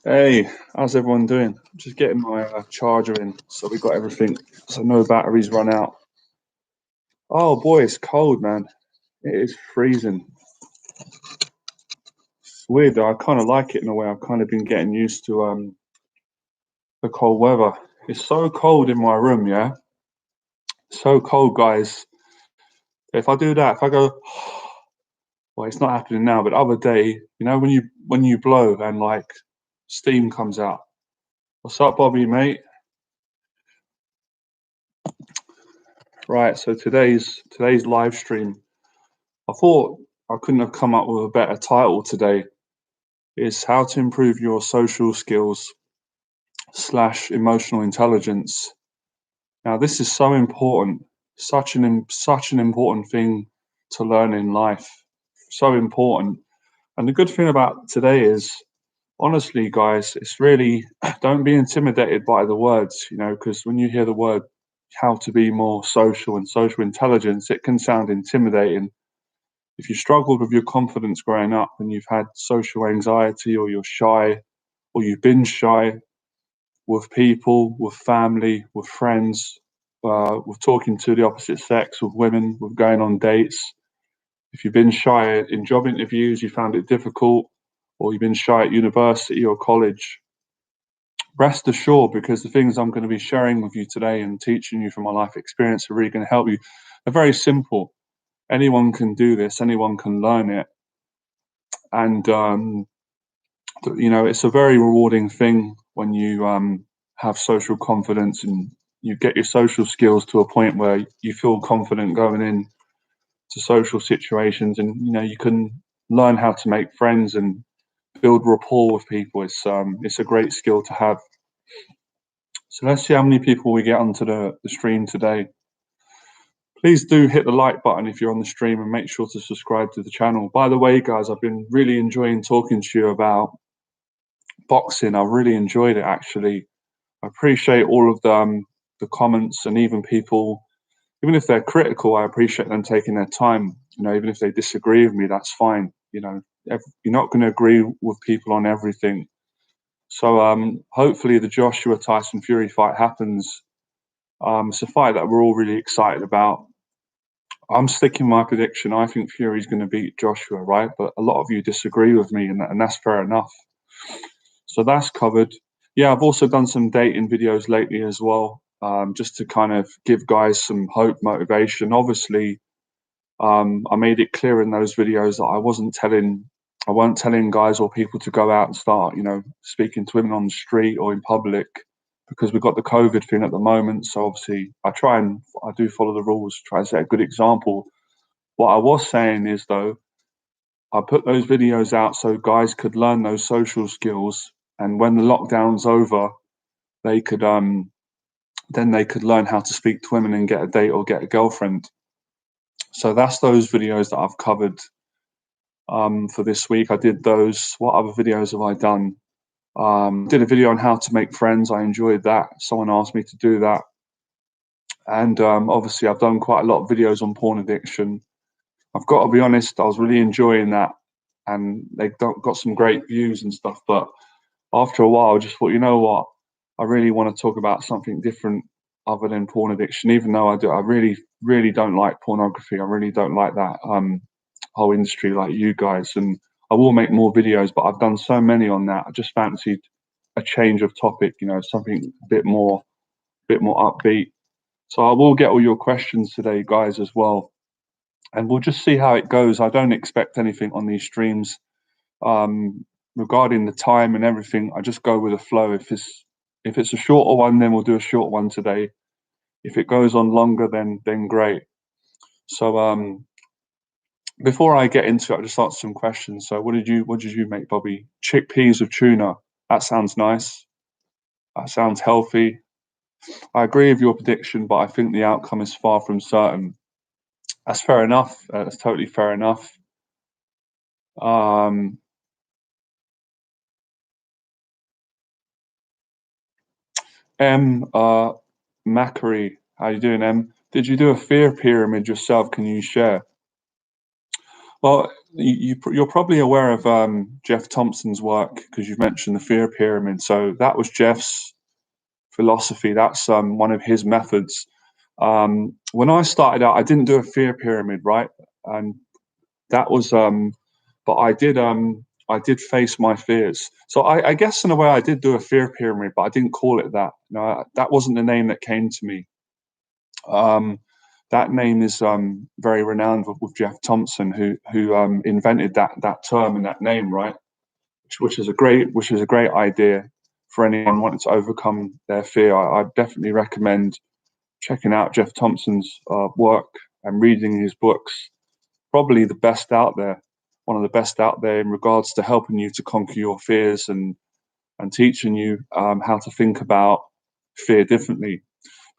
Hey, how's everyone doing? Just getting my charger in, so we got everything. So no batteries run out. Oh boy, it's cold, man. It is freezing. It's weird though. I kind of like it in a way. I've kind of been getting used to the cold weather. It's so cold in my room, yeah. So cold, guys. If I do that, if I go, well, it's not happening now, but the other day, when you blow and like steam comes out. What's up, Bobby, mate? Right. So today's live stream. I thought I couldn't have come up with a better title today. Is how to improve your social skills slash emotional intelligence. Now, this is so important, such an important thing to learn in life. So important. And the good thing about today is, honestly, guys, it's really don't be intimidated by the words, because when you hear the word how to be more social and social intelligence, it can sound intimidating. If you struggled with your confidence growing up and you've had social anxiety or you're shy or you've been shy with people, with family, with friends, with talking to the opposite sex, with women, with going on dates, if you've been shy in job interviews, you found it difficult, or you've been shy at university or college, rest assured, because the things I'm going to be sharing with you today and teaching you from my life experience are really going to help you. They're very simple. Anyone can do this, anyone can learn it. And it's a very rewarding thing when you have social confidence and you get your social skills to a point where you feel confident going in to social situations, and you can learn how to make friends and build rapport with people. It's a great skill to have. So let's see how many people we get onto the stream today. Please do hit the like button if you're on the stream and make sure to subscribe to the channel. By the way, guys, I've been really enjoying talking to you about boxing. I really enjoyed it, actually. I appreciate all of the comments, and even people, even if they're critical, I appreciate them taking their time. Even if they disagree with me, that's fine. You're not going to agree with people on everything. So hopefully the Joshua Tyson Fury fight happens. It's a fight that we're all really excited about. I'm sticking my prediction. I think Fury's going to beat Joshua, right? But a lot of you disagree with me, and that's fair enough. So that's covered. Yeah, I've also done some dating videos lately as well, just to kind of give guys some hope, motivation. Obviously, I made it clear in those videos that I weren't telling guys or people to go out and start, speaking to women on the street or in public, because we've got the COVID thing at the moment. So obviously, I do follow the rules, try and set a good example. What I was saying is, though, I put those videos out so guys could learn those social skills, and when the lockdown's over, they could then they could learn how to speak to women and get a date or get a girlfriend. So that's those videos that I've covered for this week. I did those. What other videos have I done? Did a video on how to make friends. I enjoyed that. Someone asked me to do that. And obviously, I've done quite a lot of videos on porn addiction. I've got to be honest, I was really enjoying that. And they got some great views and stuff. But after a while, I just thought, you know what? I really want to talk about something different other than porn addiction, even though I really, really don't like pornography. I really don't like that whole industry like you guys. And I will make more videos, but I've done so many on that. I just fancied a change of topic, something a bit more upbeat. So I will get all your questions today, guys, as well. And we'll just see how it goes. I don't expect anything on these streams. Regarding the time and everything, I just go with the flow. If it's a shorter one, then we'll do a short one today. If it goes on longer, then great. So before I get into it, I'll just answer some questions. So what did you make, Bobby? Chickpeas with tuna. That sounds nice. That sounds healthy. I agree with your prediction, but I think the outcome is far from certain. That's fair enough. That's totally fair enough. Um, M. Macquarie, how you doing, Em? Did you do a fear pyramid yourself? Can you share? Well, you're probably aware of Jeff Thompson's work because you've mentioned the fear pyramid. So that was Jeff's philosophy. That's one of his methods. When I started out, I didn't do a fear pyramid, right? And that was, but I did face my fears. So I guess in a way I did do a fear pyramid, but I didn't call it that. No, that wasn't the name that came to me. Um, that name is very renowned with Jeff Thompson, who invented that term and that name, right? Which is a great idea for anyone wanting to overcome their fear. I definitely recommend checking out Jeff Thompson's work and reading his books. Probably the best out there, one of the best out there in regards to helping you to conquer your fears and teaching you how to think about fear differently.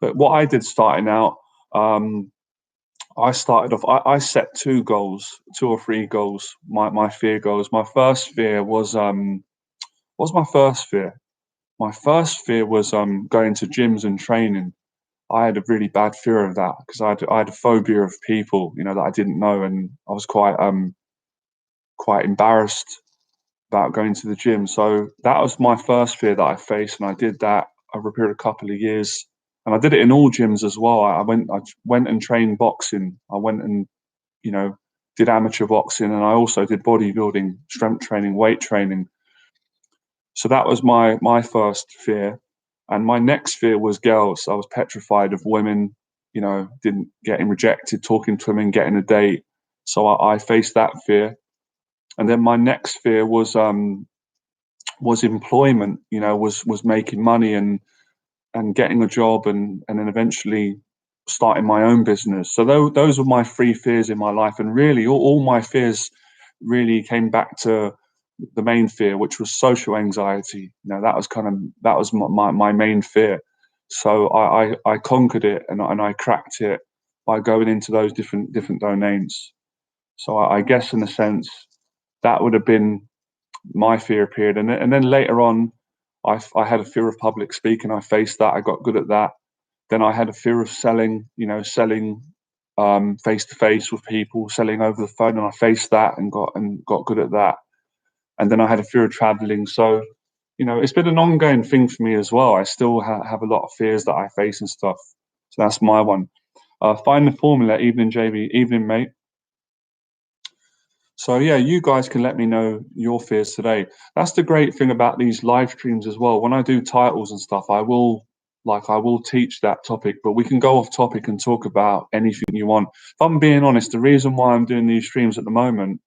But what I did starting out, I started off. I set two goals, two or three goals. My fear goals. My first fear was what was my first fear? My first fear was going to gyms and training. I had a really bad fear of that because I had a phobia of people, you know, that I didn't know, and I was quite embarrassed about going to the gym. So that was my first fear that I faced, and I did that over a period of a couple of years. And I did it in all gyms as well. I went and trained boxing. I went and, you know, did amateur boxing, and I also did bodybuilding, strength training, weight training. So that was my first fear. And my next fear was girls. I was petrified of women, you know, didn't getting rejected, talking to women, getting a date. So I faced that fear. And then my next fear was employment, you know, was making money and getting a job and then eventually starting my own business. So those were my three fears in my life, and really all my fears really came back to the main fear, which was social anxiety. You know, that was my main fear. So I conquered it and I cracked it by going into those different domains. So I guess in a sense that would have been my fear period. And then later on, I had a fear of public speaking. I faced that. I got good at that. Then I had a fear of selling, you know, selling face to face with people, selling over the phone, and I faced that and got good at that. And then I had a fear of traveling. So, you know, it's been an ongoing thing for me as well. I still have a lot of fears that I face and stuff. So that's my one. Find the formula. Evening, JB. Evening, mate. So yeah, you guys can let me know your fears today. That's the great thing about these live streams as well. When I do titles and stuff, I will teach that topic, but we can go off topic and talk about anything you want. If I'm being honest, the reason why I'm doing these streams at the moment,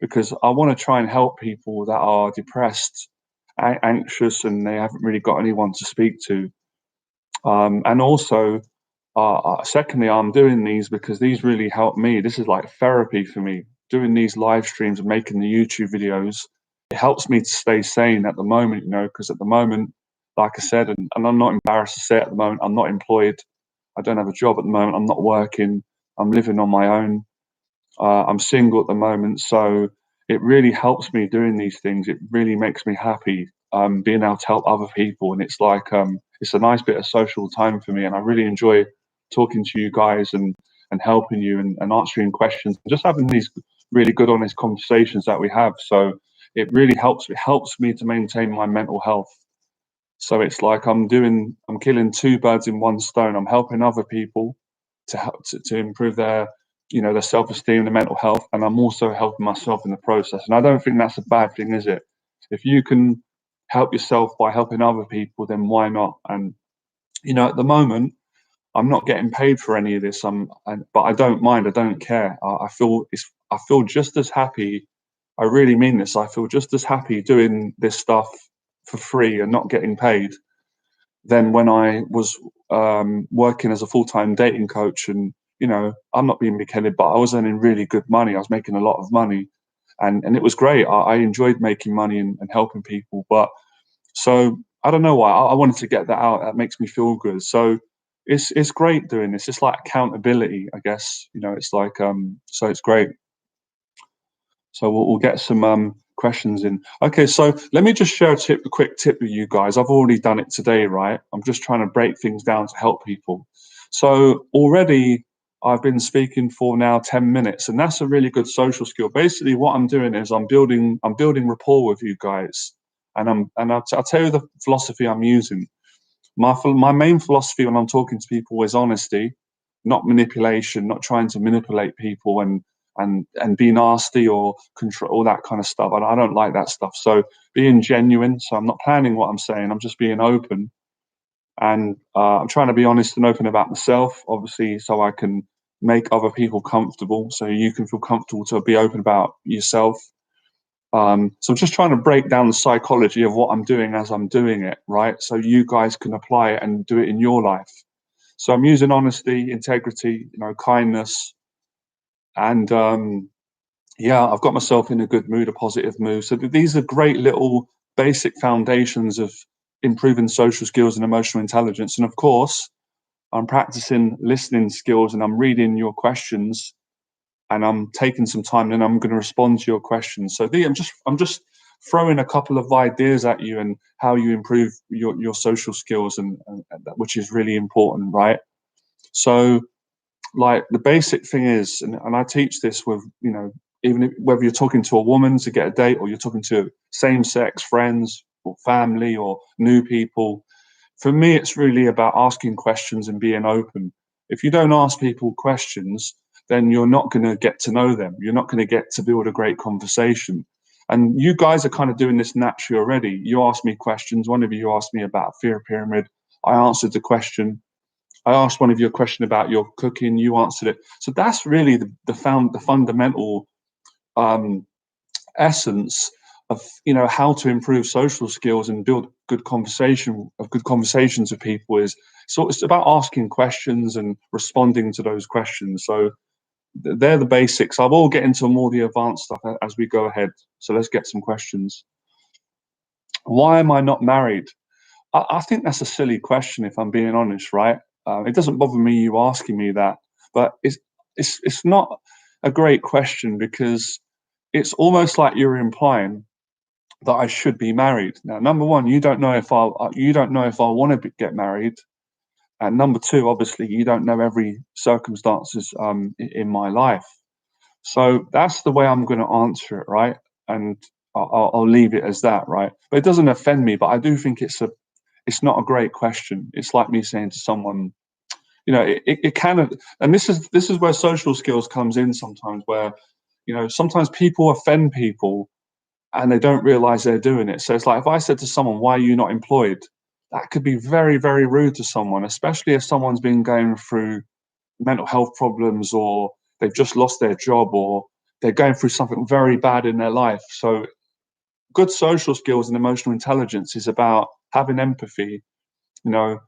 because I want to try and help people that are depressed, anxious, and they haven't really got anyone to speak to. And also, secondly, I'm doing these because these really help me. This is like therapy for me. Doing these live streams and making the YouTube videos, it helps me to stay sane at the moment, you know, because at the moment, like I said, and I'm not embarrassed to say it, at the moment, I'm not employed. I don't have a job at the moment. I'm not working. I'm living on my own. I'm single at the moment, so it really helps me doing these things. It really makes me happy being able to help other people, and it's a nice bit of social time for me, and I really enjoy talking to you guys and helping you and answering questions, just having these really good, honest conversations that we have. So it really helps. It helps me to maintain my mental health. So it's like I'm killing two birds in one stone. I'm helping other people to help to improve their, you know, their self-esteem, their mental health, and I'm also helping myself in the process. And I don't think that's a bad thing, is it? If you can help yourself by helping other people, then why not? And you know, at the moment, I'm not getting paid for any of this. But I don't mind. I don't care. I feel just as happy. I really mean this. I feel just as happy doing this stuff for free and not getting paid than when I was working as a full-time dating coach. And you know, I'm not being big-headed, but I was earning really good money. I was making a lot of money, and it was great. I enjoyed making money and helping people. But so I don't know why I wanted to get that out. That makes me feel good. So it's great doing this. It's like accountability, I guess. You know, it's like so it's great. So we'll get some questions in. Okay, so let me just share a quick tip with you guys. I've already done it today, right? I'm just trying to break things down to help people. So already I've been speaking for now 10 minutes, and that's a really good social skill. Basically, what I'm doing is I'm building rapport with you guys, and I'll tell you the philosophy I'm using. My main philosophy when I'm talking to people is honesty, not manipulation, not trying to manipulate people and be nasty or control all that kind of stuff. I don't like that stuff. So being genuine. So I'm not planning what I'm saying. I'm just being open, and I'm trying to be honest and open about myself, obviously, so I can make other people comfortable. So you can feel comfortable to be open about yourself. So I'm just trying to break down the psychology of what I'm doing as I'm doing it, right? So you guys can apply it and do it in your life. So I'm using honesty, integrity, kindness, and yeah, I've got myself in a good mood, a positive mood. So these are great little basic foundations of improving social skills and emotional intelligence. And of course, I'm practicing listening skills, and I'm reading your questions, and I'm taking some time, and I'm going to respond to your questions. So I'm just throwing a couple of ideas at you and how you improve your social skills, and which is really important, right? So like the basic thing is, and I teach this with, even whether you're talking to a woman to get a date, or you're talking to same sex friends or family or new people, for me, it's really about asking questions and being open. If you don't ask people questions, then you're not going to get to know them. You're not going to get to build a great conversation. And you guys are kind of doing this naturally already. You asked me questions. One of you asked me about fear pyramid. I answered the question. I asked one of you a question about your cooking. You answered it. So that's really the fundamental um, essence of how to improve social skills and build good conversations with people. Is so it's about asking questions and responding to those questions. So they're the basics. I will get into more of the advanced stuff as we go ahead. So let's get some questions. Why am I not married? I think that's a silly question, if I'm being honest, right? It doesn't bother me you asking me that, but it's not a great question, because it's almost like you're implying that I should be married. Now, number one, you don't know if I want to get married, and number two, obviously, you don't know every circumstances in my life. So that's the way I'm going to answer it, right? And I'll leave it as that, right? But it doesn't offend me. But I do think it's not a great question. It's like me saying to someone, it kind of, and this is where social skills comes in sometimes, where sometimes people offend people and they don't realize they're doing it. So it's like if I said to someone, "Why are you not employed?" That could be very, very rude to someone, especially if someone's been going through mental health problems, or they've just lost their job, or they're going through something very bad in their life. So good social skills and emotional intelligence is about having empathy, you know,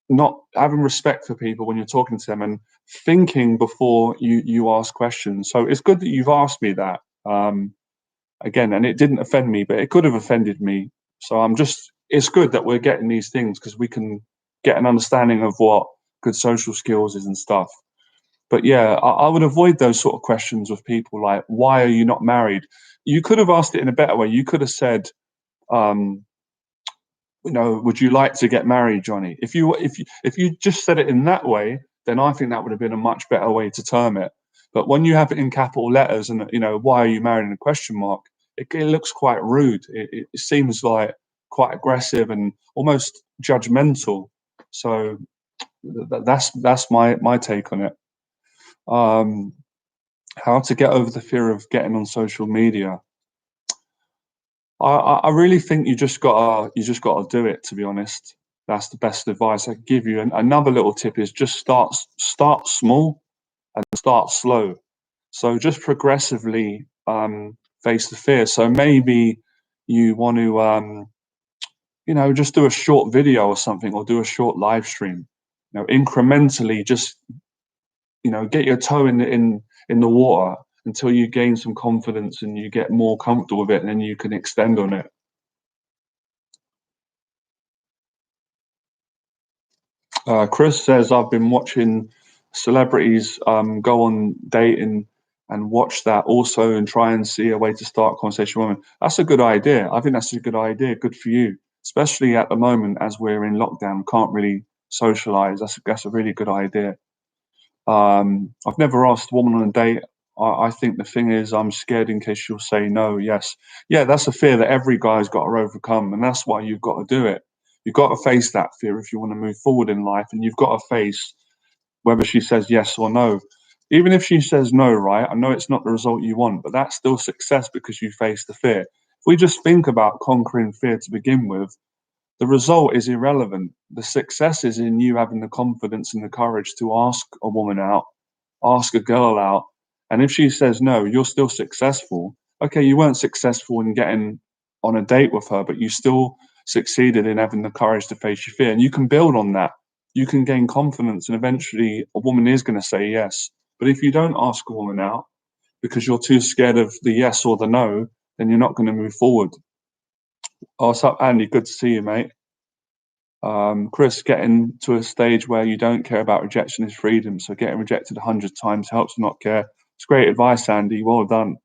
not having respect for people when you're talking to them, and thinking before you ask questions. So it's good that you've asked me that. Again, and it didn't offend me, but it could have offended me. So it's good that we're getting these things, because we can get an understanding of what good social skills is and stuff. But yeah, I would avoid those sort of questions with people like, why are you not married? You could have asked it in a better way. You could have said, um, would you like to get married, Johnny? If you just said it in that way, then I think that would have been a much better way to term it. But when you have it in capital letters and why are you married in a question mark, it looks quite rude. It seems like quite aggressive and almost judgmental. So that's my take on it. Um, how to get over the fear of getting on social media? I really think you just gotta do it. To be honest, that's the best advice I can give you. And another little tip is just start small and start slow. So just progressively face the fear. So maybe you want to just do a short video or something, or do a short live stream. Incrementally, just get your toe in the water until you gain some confidence and you get more comfortable with it, and then you can extend on it. Chris says, I've been watching celebrities go on dating, and watch that also and try and see a way to start a conversation with women. That's a good idea. I think that's a good idea. Good for you, especially at the moment as we're in lockdown, can't really socialize. That's a really good idea. I've never asked a woman on a date. I think the thing is, I'm scared in case she'll say no. Yes, yeah, that's a fear that every guy's got to overcome, and that's why you've got to do it. You've got to face that fear if you want to move forward in life, and you've got to face whether she says yes or no. Even if she says no, right? I know it's not the result you want, but that's still success because you face the fear. If we just think about conquering fear to begin with, the result is irrelevant. The success is in you having the confidence and the courage to ask a woman out, ask a girl out. And if she says no, you're still successful. Okay, you weren't successful in getting on a date with her, but you still succeeded in having the courage to face your fear. And you can build on that. You can gain confidence, and eventually a woman is going to say yes. But if you don't ask a woman out because you're too scared of the yes or the no, then you're not going to move forward. Oh, what's up, Andy? Good to see you, mate. Chris, getting to a stage where you don't care about rejection is freedom. So getting rejected 100 times helps you not care. It's great advice, Andy. Well done.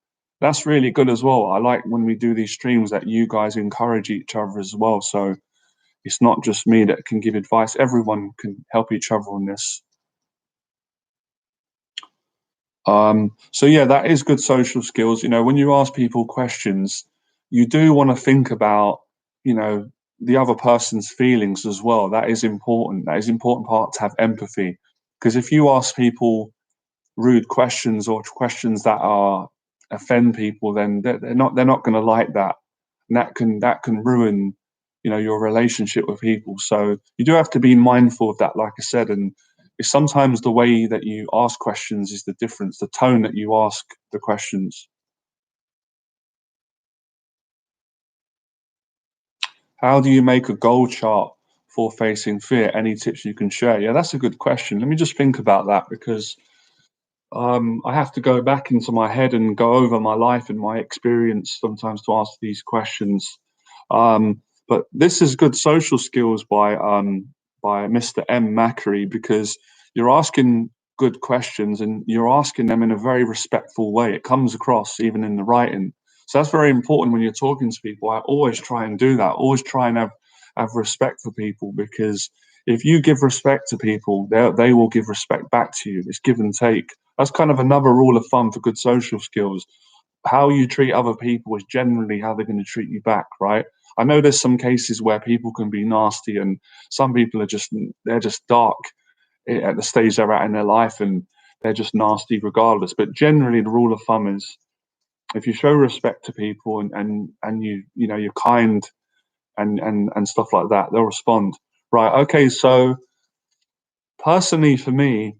That's really good as well. I like when we do these streams that you guys encourage each other as well. So it's not just me that can give advice. Everyone can help each other on this. So yeah, that is good social skills. You know, when you ask people questions, you do want to think about, you know, the other person's feelings as well. That is important. That is an important part to have empathy. Because if you ask people rude questions or questions that are offend people, then they're not going to like that, and that can ruin, you know, your relationship with people. So you do have to be mindful of that, like I said, and it's sometimes the way that you ask questions is the difference, the tone that you ask the questions. How do you make a goal chart for facing fear? Any tips you can share? Yeah, that's a good question. Let me just think about that because I have to go back into my head and go over my life and my experience sometimes to ask these questions. But this is good social skills by Mr. M. Macri because you're asking good questions and you're asking them in a very respectful way. It comes across even in the writing. So that's very important when you're talking to people. I always try and do that. Always try and have respect for people because if you give respect to people, they will give respect back to you. It's give and take. That's kind of another rule of thumb for good social skills. How you treat other people is generally how they're going to treat you back, right? I know there's some cases where people can be nasty and some people are just dark at the stage they're at in their life and they're just nasty regardless. But generally the rule of thumb is if you show respect to people and you know you're kind and stuff like that, they'll respond. Right, okay, so personally for me,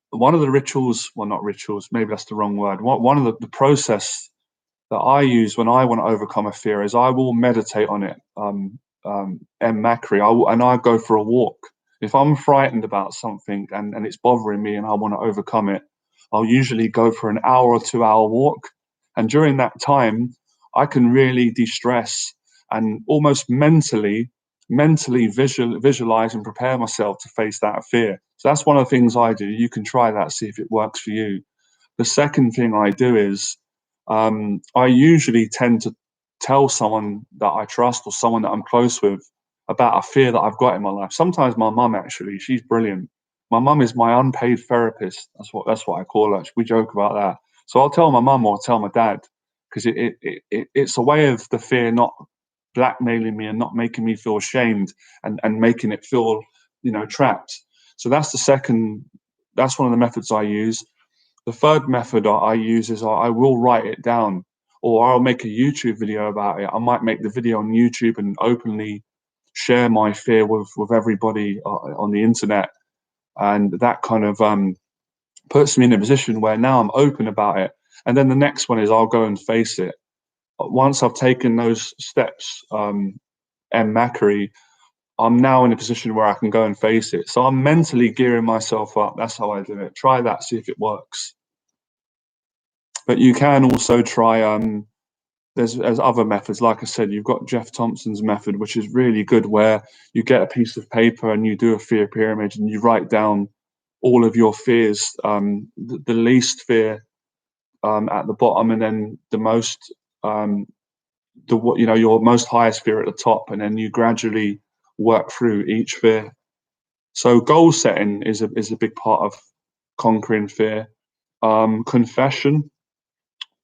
one of the rituals, well, not rituals, maybe that's the wrong word. One of the process that I use when I want to overcome a fear is I will meditate on it. M. Macri, and I go for a walk. If I'm frightened about something and it's bothering me and I want to overcome it, I'll usually go for an hour or 2 hour walk. And during that time, I can really de-stress and almost mentally visualize and prepare myself to face that fear. So that's one of the things I do. You can try that, see if it works for you. The second thing I do is I usually tend to tell someone that I trust or someone that I'm close with about a fear that I've got in my life. Sometimes my mum actually, she's brilliant. My mum is my unpaid therapist. That's what I call her. We joke about that. So I'll tell my mum or I'll tell my dad because it's a way of the fear not blackmailing me and not making me feel ashamed and making it feel, you know, trapped. So that's one of the methods I use. The third method I use is I will write it down or I'll make a YouTube video about it. I might make the video on YouTube and openly share my fear with everybody on the internet. And that kind of puts me in a position where now I'm open about it. And then the next one is I'll go and face it. Once I've taken those steps, and Macri, I'm now in a position where I can go and face it. So I'm mentally gearing myself up. That's how I do it. Try that, see if it works. But you can also try there's other methods. Like I said, you've got Jeff Thompson's method, which is really good, where you get a piece of paper and you do a fear pyramid and you write down all of your fears, the least fear at the bottom, and then the most the what you know your most highest fear at the top, and then you gradually work through each fear. So goal setting is a big part of conquering fear. Confession,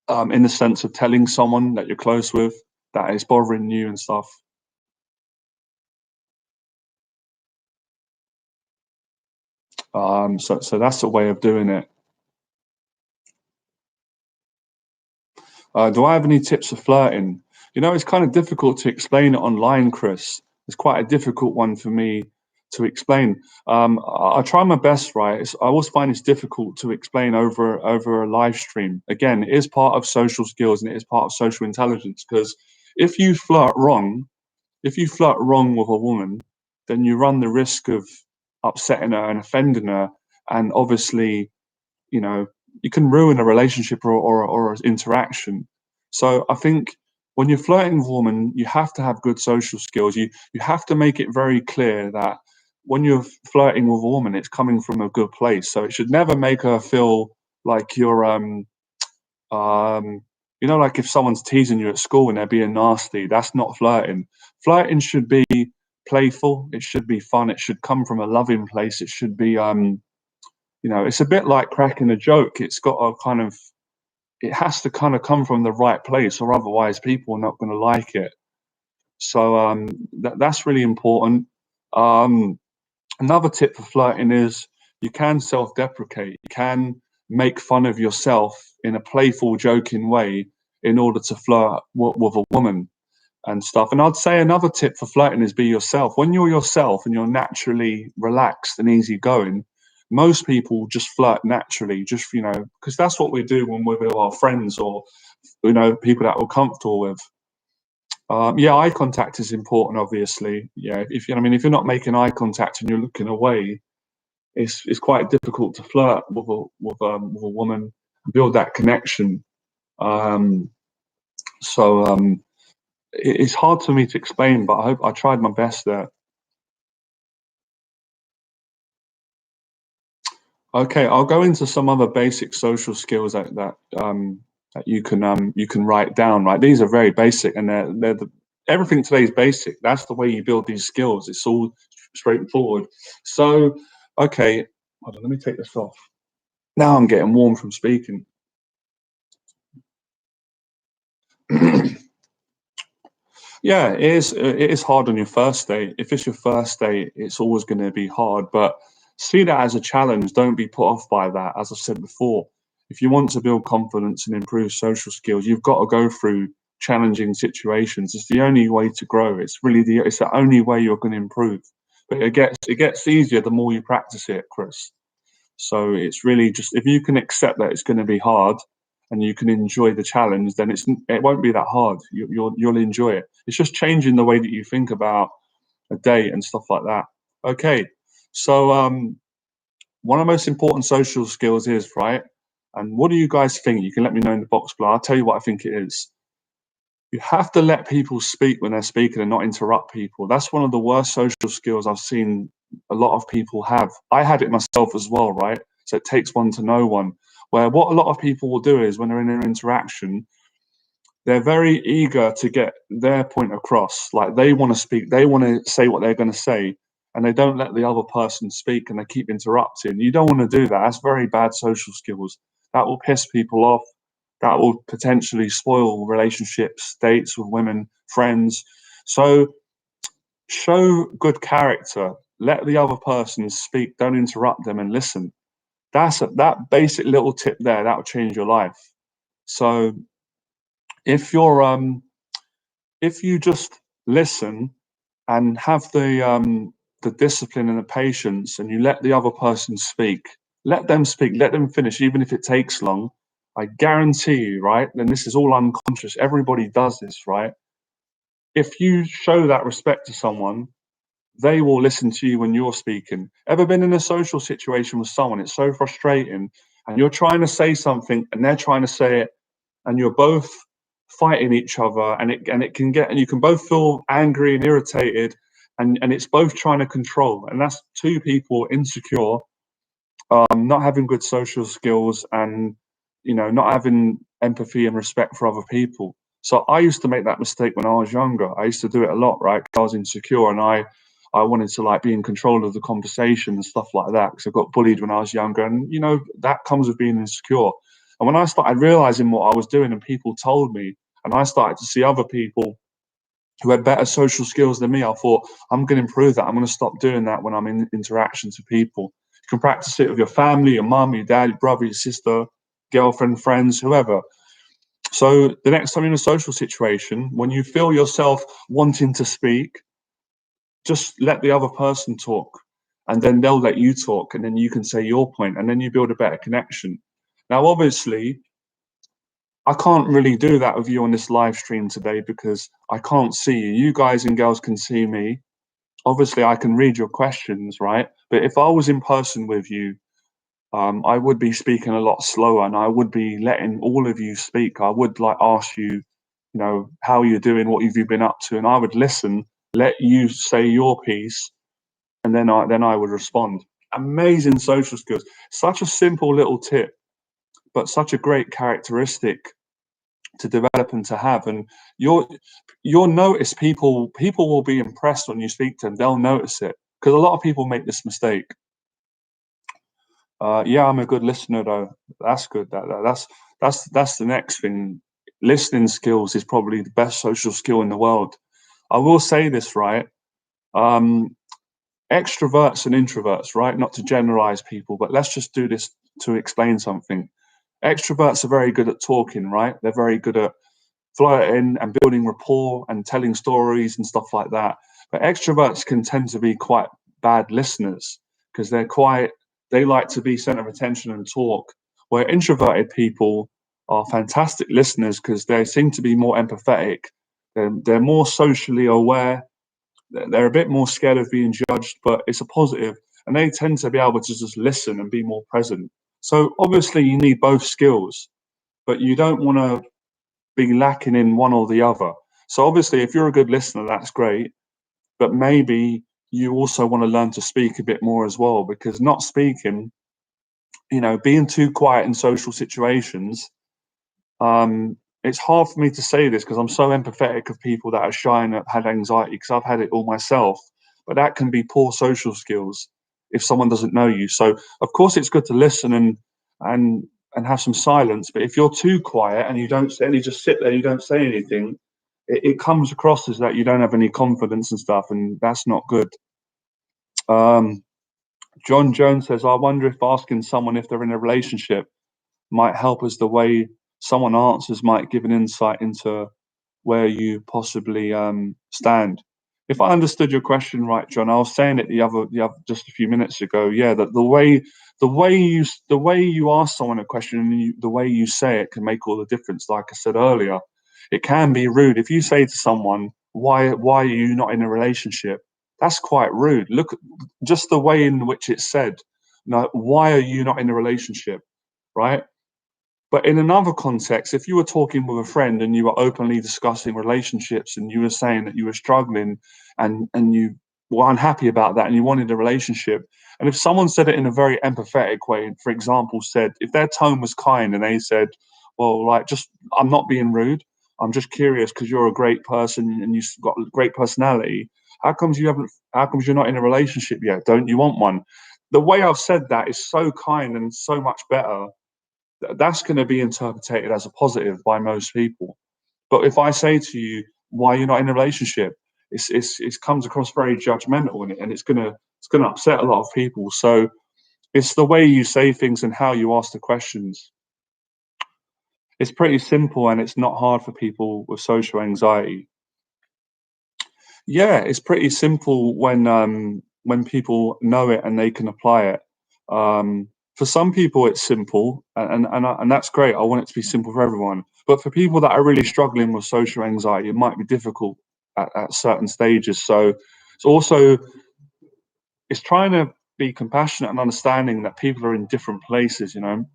in the sense of telling someone that you're close with that is bothering you and stuff. So that's a way of doing it. Do I have any tips for flirting? You know, it's kind of difficult to explain it online, Chris. It's quite a difficult one for me to explain. I try my best, right? I always find it's difficult to explain over a live stream. Again, it is part of social skills and it is part of social intelligence. Because if you flirt wrong, if you flirt wrong with a woman, then you run the risk of upsetting her and offending her, and obviously, you know, you can ruin a relationship or an interaction. So I think when you're flirting with a woman, you have to have good social skills. You have to make it very clear that when you're flirting with a woman, it's coming from a good place. So it should never make her feel like you're um you know, like if someone's teasing you at school and they're being nasty, that's not flirting. Flirting should be playful, it should be fun, it should come from a loving place, it should be you know, it's a bit like cracking a joke. It's got a kind of, it has to kind of come from the right place, or otherwise people are not going to like it. So that's really important. Um, Another tip for flirting is you can self-deprecate. You can make fun of yourself in a playful, joking way in order to flirt with a woman and stuff. And I'd say another tip for flirting is be yourself. When you're yourself and you're naturally relaxed and easygoing, most people just flirt naturally, just, you know, because that's what we do when we're with our friends or, you know, people that we're comfortable with. Yeah, eye contact is important, obviously. Yeah, if you know, I mean, if you're not making eye contact and you're looking away, it's quite difficult to flirt with a woman and build that connection. Um, so it's hard for me to explain, but I hope I tried my best there. Okay, I'll go into some other basic social skills that you can write down. Right, these are very basic, and everything today is basic. That's the way you build these skills. It's all straightforward. So, okay, hold on, let me take this off. Now I'm getting warm from speaking. Yeah, it is. It is hard on your first date. If it's your first date, it's always going to be hard. But see that as a challenge. Don't be put off by that. As I said before, if you want to build confidence and improve social skills, you've got to go through challenging situations. It's the only way to grow. It's the only way you're going to improve. But it gets easier the more you practice it, Chris. So it's really just if you can accept that it's going to be hard and you can enjoy the challenge, then it won't be that hard. You'll enjoy it. It's just changing the way that you think about a date and stuff like that. Okay, so one of the most important social skills is right. And what do you guys think? You can let me know in the box below. I'll tell you what I think it is. You have to let people speak when they're speaking and not interrupt people. That's one of the worst social skills I've seen a lot of people have. I had it myself as well, right? So it takes one to know one. Where what a lot of people will do is when they're in an interaction, they're very eager to get their point across. Like they want to speak, they want to say what they're going to say, and they don't let the other person speak and they keep interrupting. You don't want to do that. That's very bad social skills. That will piss people off. That will potentially spoil relationships, dates with women, friends. So show good character. Let the other person speak. Don't interrupt them and listen. That basic little tip there. That will change your life. So if you're if you just listen and have the discipline and the patience and you let the other person speak, let them finish, even if it takes long, I guarantee you, right? And this is all unconscious. Everybody does this, right? If you show that respect to someone, they will listen to you when you're speaking. Ever been in a social situation with someone? It's so frustrating, and you're trying to say something and they're trying to say it, and you're both fighting each other, and it can get, and you can both feel angry and irritated, and it's both trying to control, and that's two people insecure, not having good social skills, and you know, not having empathy and respect for other people. So I used to make that mistake when I was younger. I used to do it a lot, right? 'Cause I was insecure, and I wanted to like be in control of the conversation and stuff like that because I got bullied when I was younger, and you know that comes with being insecure. And when I started realizing what I was doing, and people told me, and I started to see other people who had better social skills than me, I thought, I'm going to improve that. I'm going to stop doing that when I'm in interactions with people. You can practice it with your family, your mum, your dad, your brother, your sister, girlfriend, friends, whoever. So the next time you're in a social situation, when you feel yourself wanting to speak, just let the other person talk, and then they'll let you talk, and then you can say your point, and then you build a better connection. Now, obviously, I can't really do that with you on this live stream today because I can't see you. You guys and girls can see me. Obviously, I can read your questions, right? But if I was in person with you, I would be speaking a lot slower, and I would be letting all of you speak. I would like ask you, you know, how you're doing, what have you been up to, and I would listen, let you say your piece, and then I would respond. Amazing social skills. Such a simple little tip, but such a great characteristic to develop and to have. And you'll notice people will be impressed when you speak to them. They'll notice it because a lot of people make this mistake. Yeah, I'm a good listener though. That's good. That's the next thing. Listening skills is probably the best social skill in the world. I will say this, right? Um, Extroverts and introverts, right? Not to generalize people, but let's just do this to explain something. Extroverts are very good at talking, right? They're very good at flirting and building rapport and telling stories and stuff like that. But extroverts can tend to be quite bad listeners because they like to be center of attention and talk, where introverted people are fantastic listeners because they seem to be more empathetic. They're more socially aware. They're a bit more scared of being judged, but it's a positive, and they tend to be able to just listen and be more present. So obviously you need both skills, but you don't want to be lacking in one or the other. So obviously, if you're a good listener, that's great. But maybe you also want to learn to speak a bit more as well, because not speaking, you know, being too quiet in social situations, it's hard for me to say this because I'm so empathetic of people that are shy and have had anxiety because I've had it all myself. But that can be poor social skills if someone doesn't know you. So of course it's good to listen and and have some silence. But if you're too quiet and you don't say, and you just sit there, and you don't say anything, it comes across as that you don't have any confidence and stuff, and that's not good. Um, John Jones says, I wonder if asking someone if they're in a relationship might help as the way someone answers might give an insight into where you possibly stand. If I understood your question right, John, I was saying it the other just a few minutes ago. Yeah, that the way you ask someone a question and the way you say it can make all the difference. Like I said earlier, it can be rude if you say to someone, why are you not in a relationship?" That's quite rude. Look, just the way in which it's said. No, why are you not in a relationship? Right? But in another context, if you were talking with a friend and you were openly discussing relationships and you were saying that you were struggling and you were unhappy about that and you wanted a relationship, and if someone said it in a very empathetic way, for example, said, if their tone was kind and they said, well, like, just, I'm not being rude, I'm just curious because you're a great person and you've got a great personality. How comes you're not in a relationship yet? Don't you want one? The way I've said that is so kind and so much better that's going to be interpreted as a positive by most people. But if I say to you, "Why you're not in a relationship?" It comes across very judgmental, and it's gonna upset a lot of people. So it's the way you say things and how you ask the questions. It's pretty simple, and it's not hard for people with social anxiety. Yeah, it's pretty simple when people know it and they can apply it. For some people, it's simple, and that's great. I want it to be simple for everyone. But for people that are really struggling with social anxiety, it might be difficult at certain stages. So it's also it's trying to be compassionate and understanding that people are in different places. You know,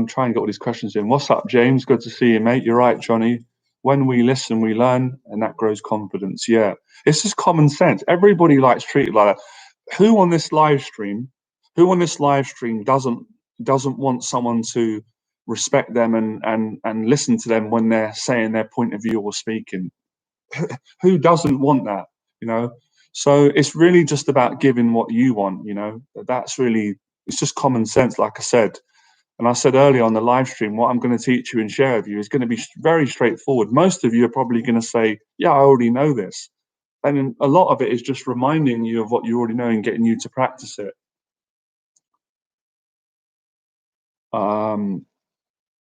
try and get all these questions in. What's up, James? Good to see you, mate. You're right, Johnny. When we listen, we learn, and that grows confidence. Yeah, it's just common sense. Everybody likes treated like that. Who on this live stream, who on this live stream doesn't want someone to respect them and listen to them when they're saying their point of view or speaking? Who doesn't want that? you know. So it's really just about giving what you want, you know. That's really, it's just common sense, like I said. And I said earlier on the live stream, what I'm going to teach you and share with you is going to be very straightforward. Most of you are probably going to say, yeah, I already know this. And a lot of it is just reminding you of what you already know and getting you to practice it. Um,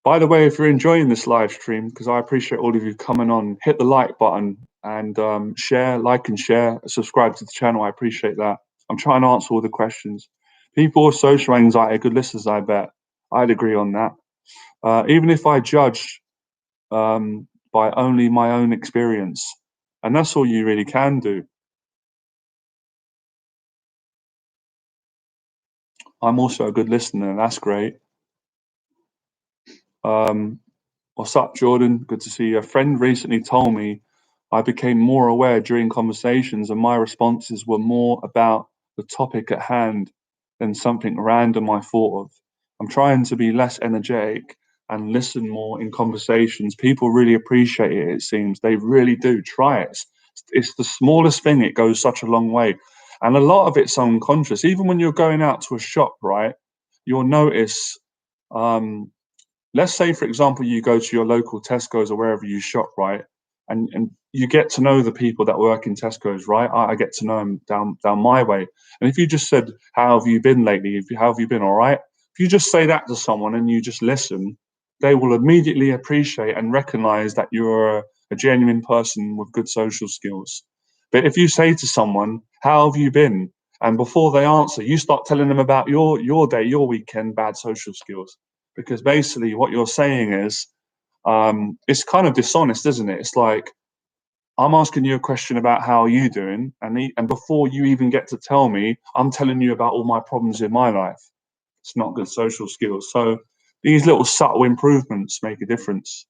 by the way, if you're enjoying this live stream, because I appreciate all of you coming on, hit the like button and share, like and share, subscribe to the channel. I appreciate that. I'm trying to answer all the questions. People with social anxiety are good listeners, I bet. I'd agree on that. Even if I judge by only my own experience, and that's all you really can do. I'm also a good listener, and that's great. Um, What's up, Jordan? Good to see you. A friend recently told me I became more aware during conversations, and my responses were more about the topic at hand than something random I thought of. I'm trying to be less energetic and listen more in conversations. People really appreciate it, it seems. They really do. Try it. It's the smallest thing, it goes such a long way. And a lot of it's unconscious. Even when you're going out to a shop, right? You'll notice. Um, let's say, for example, you go to your local Tesco's or wherever you shop, right? And you get to know the people that work in Tesco's, right? I get to know them down my way. And if you just said, "How have you been lately? How have you been? All right?" If you just say that to someone and you just listen, they will immediately appreciate and recognize that you're a genuine person with good social skills. But if you say to someone, "How have you been?" and before they answer, you start telling them about your day, your weekend, bad social skills, because basically what you're saying is it's kind of dishonest, isn't it? It's like I'm asking you a question about how are you doing, and before you even get to tell me, I'm telling you about all my problems in my life. It's not good social skills. So these little subtle improvements make a difference.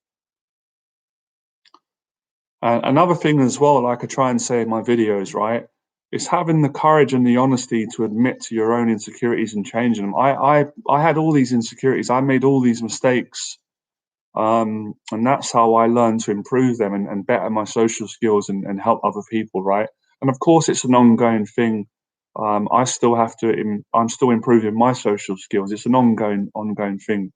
Another thing as well, like I try and say in my videos, right, is having the courage and the honesty to admit to your own insecurities and changing them. I had all these insecurities. I made all these mistakes. And that's how I learn to improve them and better my social skills and help other people, right? And of course, it's an ongoing thing. I still have to. I'm still improving my social skills. It's an ongoing thing.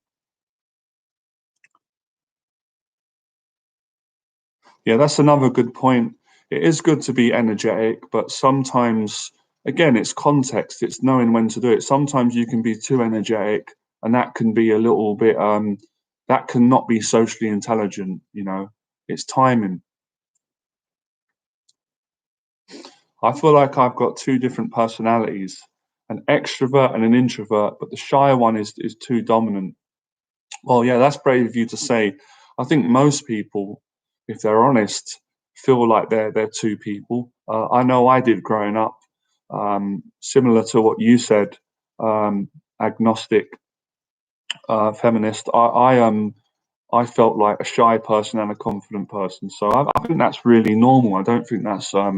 Yeah, that's another good point. It is good to be energetic, but sometimes, again, it's context. It's knowing when to do it. Sometimes you can be too energetic, and that can be a little bit. That can not be socially intelligent. You know, it's timing. I feel like I've got two different personalities, an extrovert and an introvert, but the shy one is too dominant. Well, yeah, that's brave of you to say. I think most people, if they're honest, feel like they're two people. I know I did growing up, similar to what you said, agnostic, feminist. I felt like a shy person and a confident person. So I think that's really normal. I don't think that's a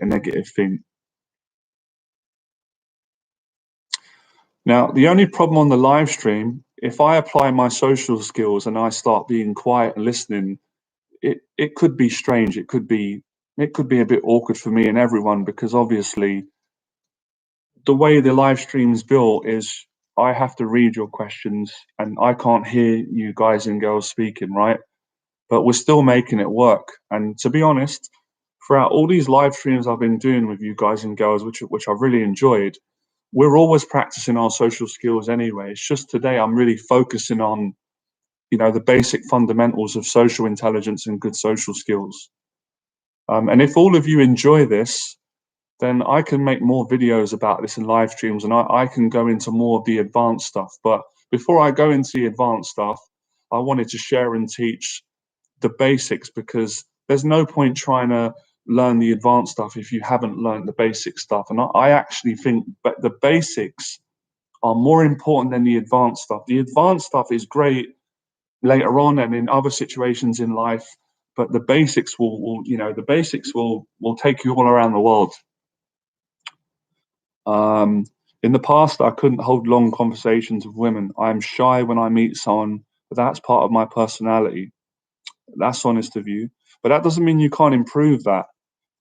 negative thing. Now, the only problem on the live stream, if I apply my social skills and I start being quiet and listening, it could be strange. It could be a bit awkward for me and everyone, because obviously the way the live stream's built is I have to read your questions and I can't hear you guys and girls speaking, right? But we're still making it work. And to be honest, throughout all these live streams I've been doing with you guys and girls, which I've really enjoyed, we're always practicing our social skills anyway. It's just today I'm really focusing on, the basic fundamentals of social intelligence and good social skills. And if all of you enjoy this, then I can make more videos about this in live streams, and I can go into more of the advanced stuff. But before I go into the advanced stuff, I wanted to share and teach the basics, because there's no point trying to learn the advanced stuff if you haven't learned the basic stuff. And I actually think that the basics are more important than the advanced stuff. The advanced stuff is great later on and in other situations in life, but the basics will take you all around the world. Um, in the past, I couldn't hold long conversations with women. I'm shy when I meet someone, but that's part of my personality. That's honest of you. But that doesn't mean you can't improve that,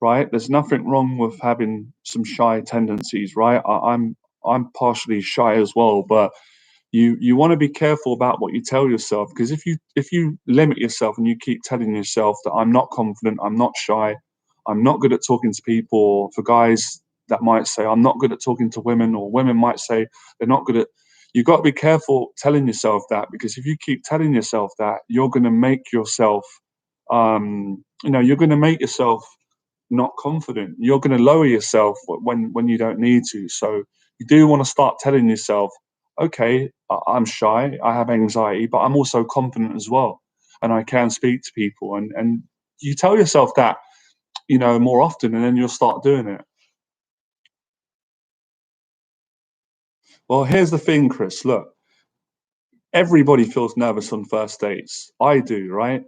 right? There's nothing wrong with having some shy tendencies, right? I'm partially shy as well, but you want to be careful about what you tell yourself, because if you limit yourself and you keep telling yourself that I'm not confident, I'm not shy, I'm not good at talking to people, or for guys that might say I'm not good at talking to women, or women might say they're not good at, you've got to be careful telling yourself that, because if you keep telling yourself that, you're going to make yourself you're going to make yourself not confident. You're going to lower yourself when you don't need to. So you do want to start telling yourself, okay, I'm shy, I have anxiety, but I'm also confident as well, and I can speak to people. And you tell yourself that, more often, and then you'll start doing it. Well, here's the thing, Chris. Look, everybody feels nervous on first dates. I do, right?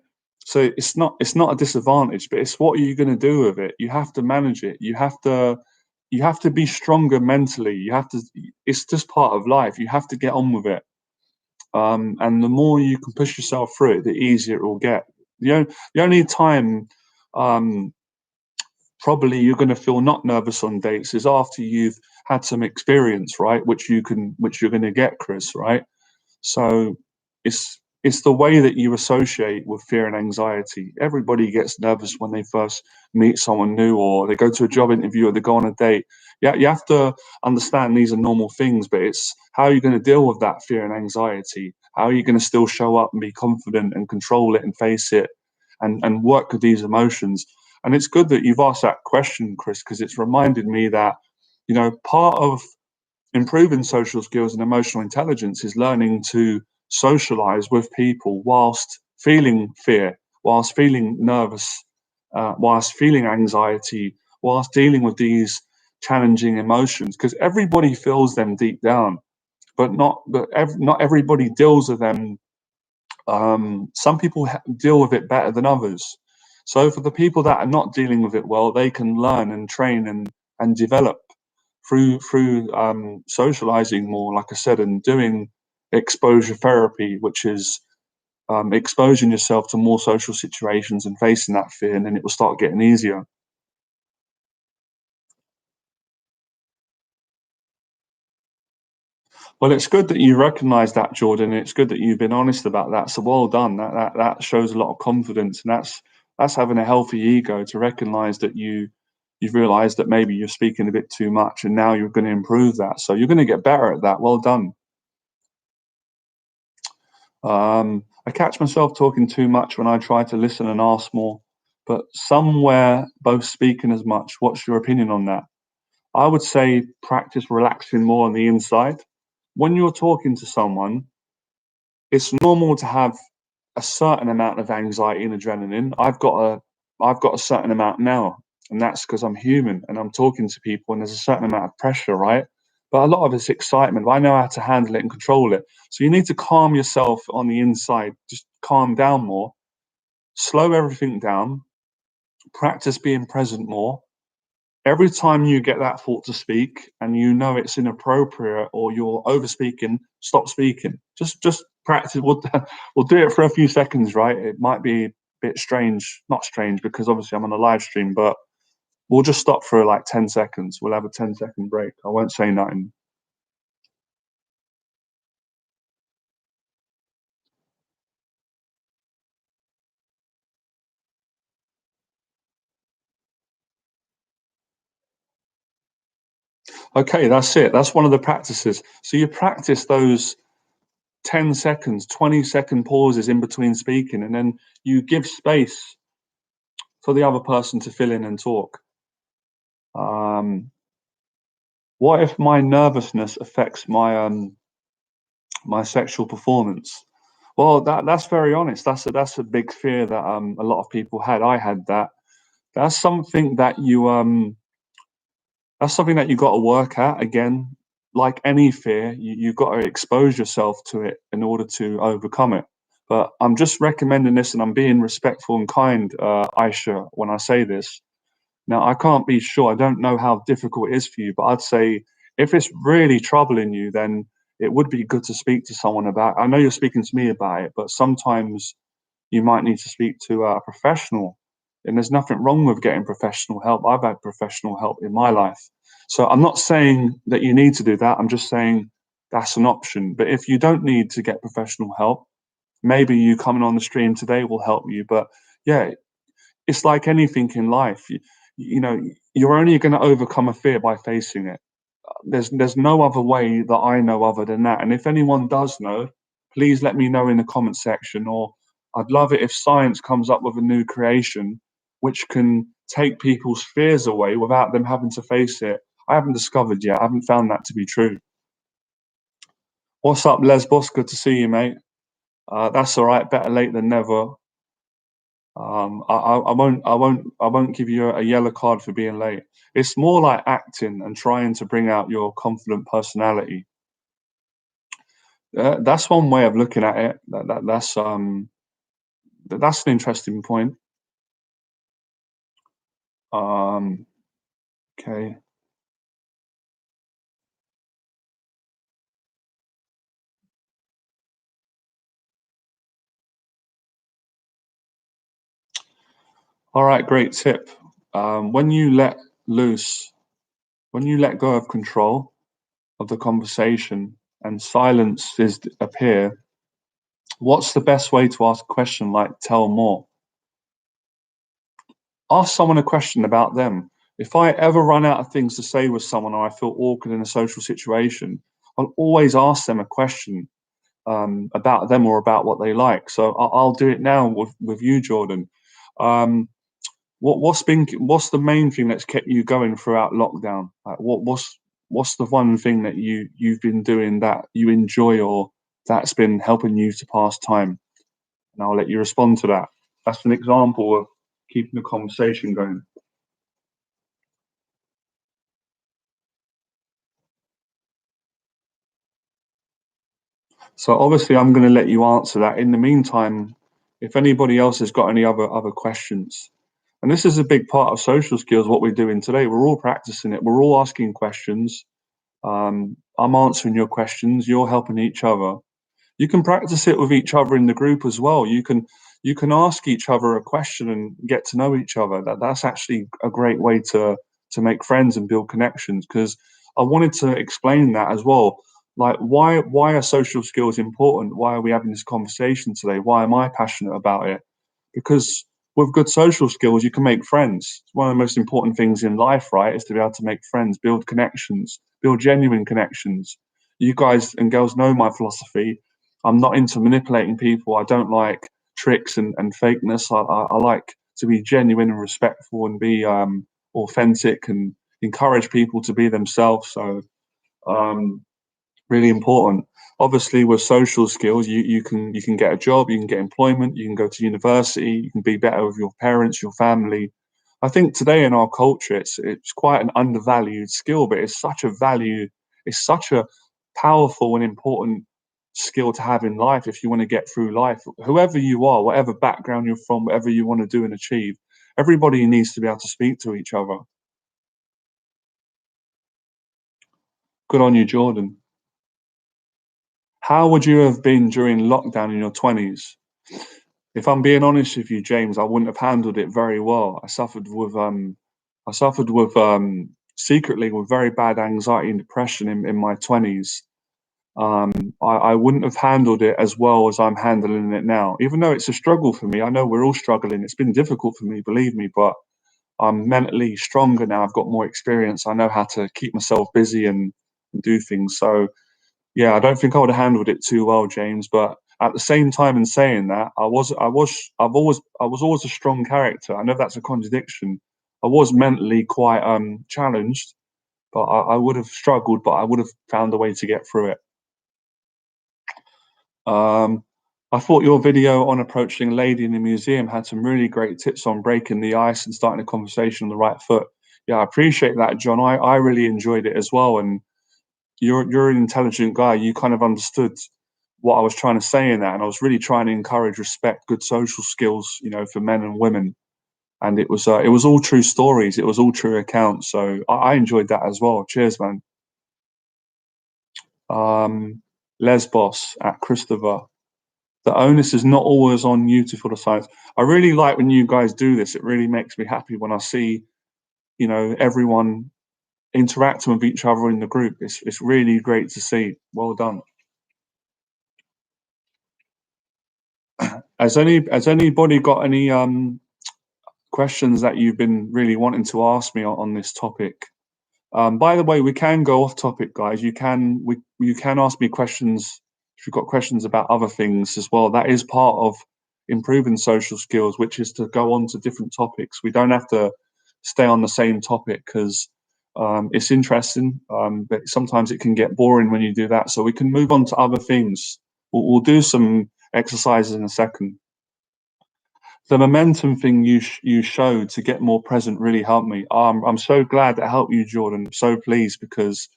So it's not a disadvantage, but it's what are you going to do with it? You have to manage it. You have to be stronger mentally. You have to. It's just part of life. You have to get on with it. And the more you can push yourself through it, the easier it will get. The only time um, probably you're going to feel not nervous on dates is after you've had some experience, right? Which you're going to get, Chris, right? So it's the way that you associate with fear and anxiety. Everybody gets nervous when they first meet someone new, or they go to a job interview, or they go on a date. Yeah, you have to understand these are normal things, but it's how you're going to deal with that fear and anxiety. How are you going to still show up and be confident and control it and face it, and work with these emotions. And it's good that you've asked that question, Chris, because it's reminded me that part of improving social skills and emotional intelligence is learning to socialize with people whilst feeling fear, whilst feeling nervous, whilst feeling anxiety, whilst dealing with these challenging emotions. Because everybody feels them deep down, but not everybody deals with them. Some people deal with it better than others. So for the people that are not dealing with it well, they can learn and train and develop through socializing more, like I said, and doing exposure therapy, which is exposing yourself to more social situations and facing that fear, and then it will start getting easier. Well, it's good that you recognise that, Jordan. It's good that you've been honest about that. So well done. That shows a lot of confidence, and that's having a healthy ego to recognise that you've realised that maybe you're speaking a bit too much, and now you're going to improve that. So you're going to get better at that. Well done. I catch myself talking too much when I try to listen and ask more, but somewhere both speaking as much. What's your opinion on that? I would say practice relaxing more on the inside. When you're talking to someone, it's normal to have a certain amount of anxiety and adrenaline. I've got a certain amount now, and that's because I'm human and I'm talking to people, and there's a certain amount of pressure, right? But a lot of it's excitement. But I know how to handle it and control it. So you need to calm yourself on the inside. Just calm down more, slow everything down, practice being present more. Every time you get that thought to speak and you know it's inappropriate or you're over speaking, stop speaking. Just practice. We'll do it for a few seconds, right? It might be a bit strange, not strange because obviously I'm on a live stream, but we'll just stop for like 10 seconds. We'll have a 10-second break. I won't say nothing. Okay, that's it. That's one of the practices. So you practice those 10 seconds, 20-second pauses in between speaking, and then you give space for the other person to fill in and talk. Um, what if my nervousness affects my sexual performance? Well, that's very honest. That's a big fear that a lot of people had. I had that. That's something that you got to work at. Again, like any fear, you've got to expose yourself to it in order to overcome it. But I'm just recommending this, and I'm being respectful and kind, Aisha, when I say this. Now, I can't be sure. I don't know how difficult it is for you, but I'd say if it's really troubling you, then it would be good to speak to someone about. I know you're speaking to me about it, but sometimes you might need to speak to a professional. And there's nothing wrong with getting professional help. I've had professional help in my life. So I'm not saying that you need to do that. I'm just saying that's an option. But if you don't need to get professional help, maybe you coming on the stream today will help you. But yeah, it's like anything in life. You know, you're only going to overcome a fear by facing it. There's no other way that I know other than that. And if anyone does know, please let me know in the comment section. Or I'd love it if science comes up with a new creation which can take people's fears away without them having to face it. I haven't discovered yet. I haven't found that to be true. What's up, Lesbos? Good to see you, mate. That's all right. Better late than never. I won't give you a yellow card for being late. It's more like acting and trying to bring out your confident personality. That's one way of looking at it. That's an interesting point. Okay. All right, great tip. When you let loose, when you let go of control of the conversation and silence is appear, what's the best way to ask a question like tell more? Ask someone a question about them. If I ever run out of things to say with someone or I feel awkward in a social situation, I'll always ask them a question about them or about what they like. So I'll do it now with you, Jordan. Um, what's the main thing that's kept you going throughout lockdown? Like what's the one thing that you've been doing that you enjoy or that's been helping you to pass time? And I'll let you respond to that. That's an example of keeping the conversation going. So obviously, I'm going to let you answer that. In the meantime, if anybody else has got any other questions, and this is a big part of social skills, what we're doing today, we're all practicing it. We're all asking questions. I'm answering your questions. You're helping each other. You can practice it with each other in the group as well. You can ask each other a question and get to know each other. That's actually a great way to make friends and build connections. Because I wanted to explain that as well. Like why are social skills important? Why are we having this conversation today? Why am I passionate about it? Because with good social skills, you can make friends. It's one of the most important things in life, right? Is to be able to make friends, build connections, build genuine connections. You guys and girls know my philosophy. I'm not into manipulating people. I don't like tricks and fakeness. I like to be genuine and respectful and be authentic and encourage people to be themselves. So um, really important. Obviously, with social skills, you can get a job, you can get employment, you can go to university, you can be better with your parents, your family. I think today in our culture, it's quite an undervalued skill, but it's such a value. It's such a powerful and important skill to have in life if you want to get through life. Whoever you are, whatever background you're from, whatever you want to do and achieve, everybody needs to be able to speak to each other. Good on you, Jordan. How would you have been during lockdown in your 20s? If I'm being honest with you, James, I wouldn't have handled it very well. I suffered with secretly with very bad anxiety and depression in my 20s. I wouldn't have handled it as well as I'm handling it now. Even though it's a struggle for me, I know we're all struggling. It's been difficult for me, believe me, but I'm mentally stronger now. I've got more experience. I know how to keep myself busy and do things. So yeah, I don't think I would have handled it too well, James. But at the same time, in saying that, I was always a strong character. I know that's a contradiction. I was mentally quite challenged, but I would have struggled, but I would have found a way to get through it. Um, I thought your video on approaching a lady in the museum had some really great tips on breaking the ice and starting a conversation on the right foot. Yeah, I appreciate that, John. I really enjoyed it as well, and you're an intelligent guy. You kind of understood what I was trying to say in that, and I was really trying to encourage respect, good social skills, for men and women. And it was all true stories. It was all true accounts. So I enjoyed that as well. Cheers, man. Um, Lesbos at Christopher. The onus is not always on you to follow science. I really like when you guys do this. It really makes me happy when I see, everyone interacting with each other in the group. It's really great to see. Well done. Has anybody got any questions that you've been really wanting to ask me on this topic? By the way, we can go off topic, guys. You can ask me questions if you've got questions about other things as well. That is part of improving social skills, which is to go on to different topics. We don't have to stay on the same topic because it's interesting, but sometimes it can get boring when you do that. So we can move on to other things. We'll do some exercises in a second. The momentum thing you showed to get more present really helped me. I'm so glad that helped you, Jordan. I'm so pleased because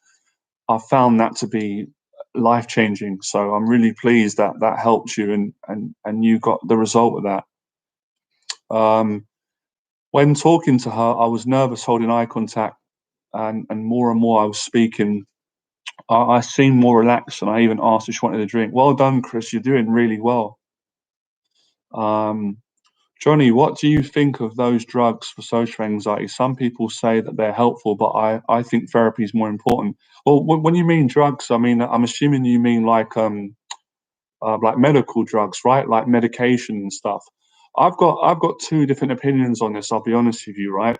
I found that to be life changing. So I'm really pleased that that helped you and you got the result of that. When talking to her, I was nervous holding eye contact, and more I was speaking. I seemed more relaxed, and I even asked if she wanted a drink. Well done, Chris. You're doing really well. Um, Johnny, what do you think of those drugs for social anxiety? Some people say that they're helpful, but I think therapy is more important. Well, when you mean drugs, I mean, I'm assuming you mean like medical drugs, right? Like medication and stuff. I've got two different opinions on this. I'll be honest with you, right?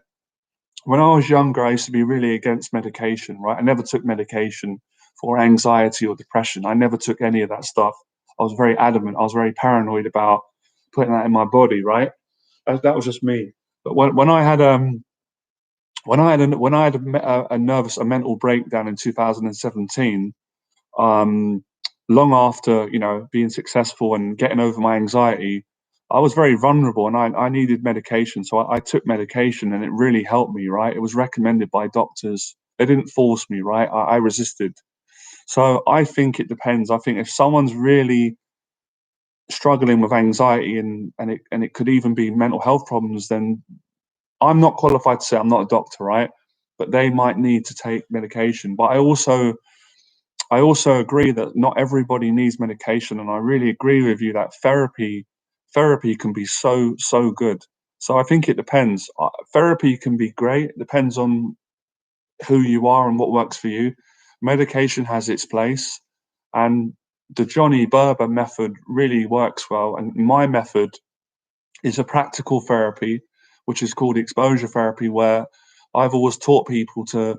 When I was younger, I used to be really against medication, right? I never took medication for anxiety or depression. I never took any of that stuff. I was very adamant. I was very paranoid about putting that in my body, right? That was just me. But when I had a mental breakdown in 2017, um, long after being successful and getting over my anxiety, I was very vulnerable and I needed medication. So I took medication and it really helped me. Right, it was recommended by doctors. They didn't force me. Right, I resisted. So I think it depends. I think if someone's really struggling with anxiety and it could even be mental health problems, then I'm not qualified to say, I'm not a doctor, right? But they might need to take medication. But I also agree that not everybody needs medication, and I really agree with you that therapy can be so good. So I think it depends. Therapy can be great. It depends on who you are and what works for you. Medication has its place, and the Johnny Berba method really works well. And my method is a practical therapy, which is called exposure therapy, where I've always taught people to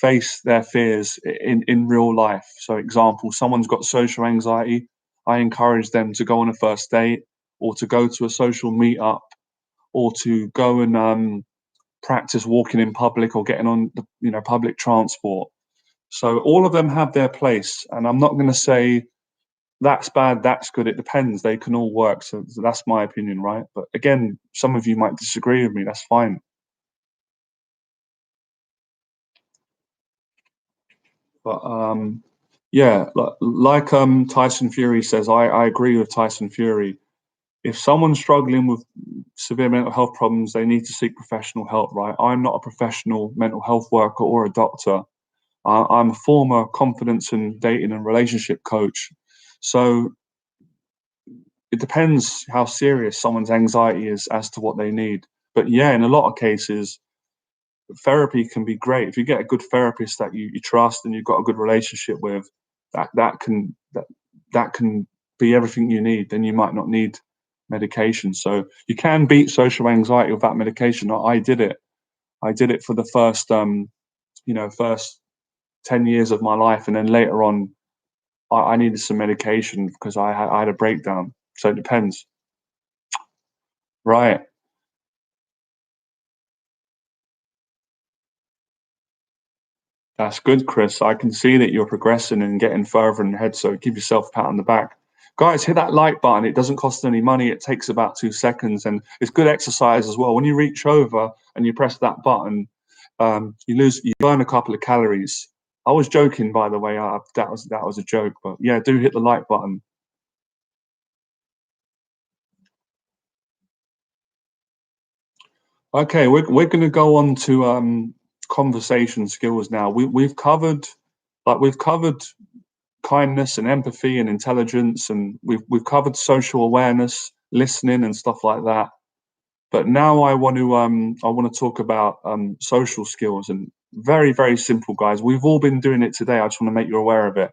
face their fears in real life. So, example, someone's got social anxiety, I encourage them to go on a first date, or to go to a social meetup, or to go and practice walking in public or getting on the public transport. So all of them have their place, and I'm not going to say that's bad, that's good. It depends. They can all work. So that's my opinion, right? But again, some of you might disagree with me. That's fine. But yeah, Tyson Fury says, I agree with Tyson Fury. If someone's struggling with severe mental health problems, they need to seek professional help, right? I'm not a professional mental health worker or a doctor. I'm a former confidence and dating and relationship coach. So it depends how serious someone's anxiety is as to what they need. But yeah, in a lot of cases, therapy can be great. If you get a good therapist that you trust and you've got a good relationship with, that can be everything you need. Then you might not need medication. So you can beat social anxiety without medication. I did it. I did it for the first 10 years of my life, and then later on, I needed some medication because I had a breakdown. So it depends. Right. That's good, Chris. I can see that you're progressing and getting further in ahead. So give yourself a pat on the back. Guys, hit that like button. It doesn't cost any money. It takes about 2 seconds, and it's good exercise as well. When you reach over and you press that button, you burn a couple of calories. I was joking, by the way. That was a joke, but yeah, do hit the like button. Okay, we're going to go on to conversation skills now. We've covered kindness and empathy and intelligence, and we've covered social awareness, listening, and stuff like that. But now I want to talk about social skills, and very, very simple, guys. We've all been doing it today. I just want to make you aware of it.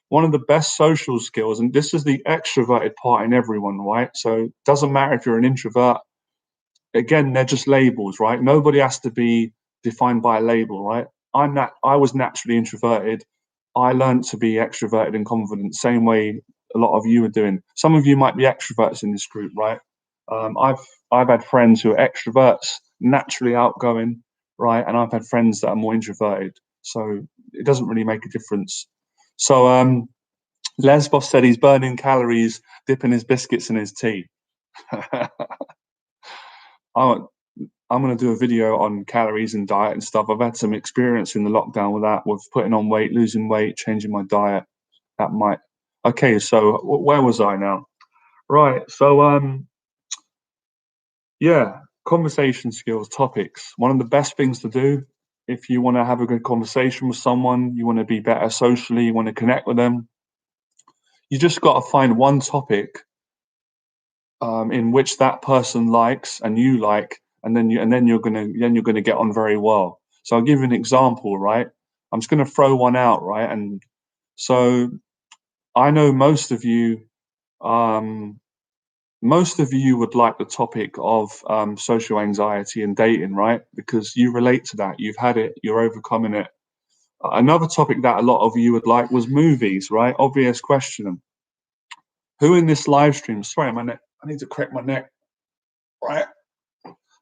One of the best social skills, and this is the extroverted part in everyone, right? So it doesn't matter if you're an introvert. Again, they're just labels, right? Nobody has to be defined by a label, right? I was naturally introverted. I learned to be extroverted and confident, same way a lot of you are doing. Some of you might be extroverts in this group, right? I've had friends who are extroverts, naturally outgoing, right? And I've had friends that are more introverted. So it doesn't really make a difference. So Lesbos said he's burning calories, dipping his biscuits in his tea. I'm, I'm going to do a video on calories and diet and stuff. I've had some experience in the lockdown with that, with putting on weight, losing weight, changing my diet. That might. Okay, so where was I now? Right. So yeah, conversation skills, topics. One of the best things to do if you want to have a good conversation with someone, you want to be better socially, you want to connect with them. You just got to find one topic in which that person likes and you like, and then you're gonna get on very well. So I'll give you an example, right? I'm just gonna throw one out, right? And so I know most of you would like the topic of social anxiety and dating, right? Because you relate to that, you've had it, you're overcoming it. Another topic that a lot of you would like was movies, right? Obvious question. Who in this live stream? Sorry, my neck. I need to crack my neck. Right.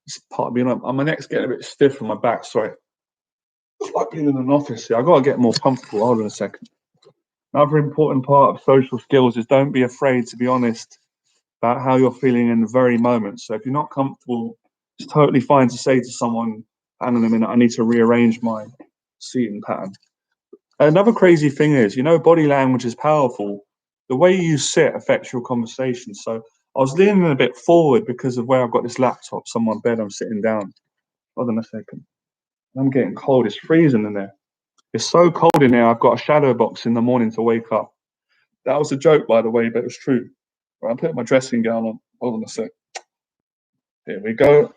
It's part of being on my neck's getting a bit stiff from my back. Sorry. It's like being in an office here. I gotta get more comfortable. Hold on a second. Another important part of social skills is don't be afraid to be honest about how you're feeling in the very moment. So if you're not comfortable, it's totally fine to say to someone, hang on a minute, I need to rearrange my seating pattern. Another crazy thing is, body language is powerful. The way you sit affects your conversation. So I was leaning a bit forward because of where I've got this laptop. So on my bed, I'm sitting down. Hold on a second. I'm getting cold. It's freezing in there. It's so cold in there. I've got a shadow box in the morning to wake up. That was a joke, by the way, but it was true. Right, I'm putting my dressing gown on. Hold on a sec. Here we go.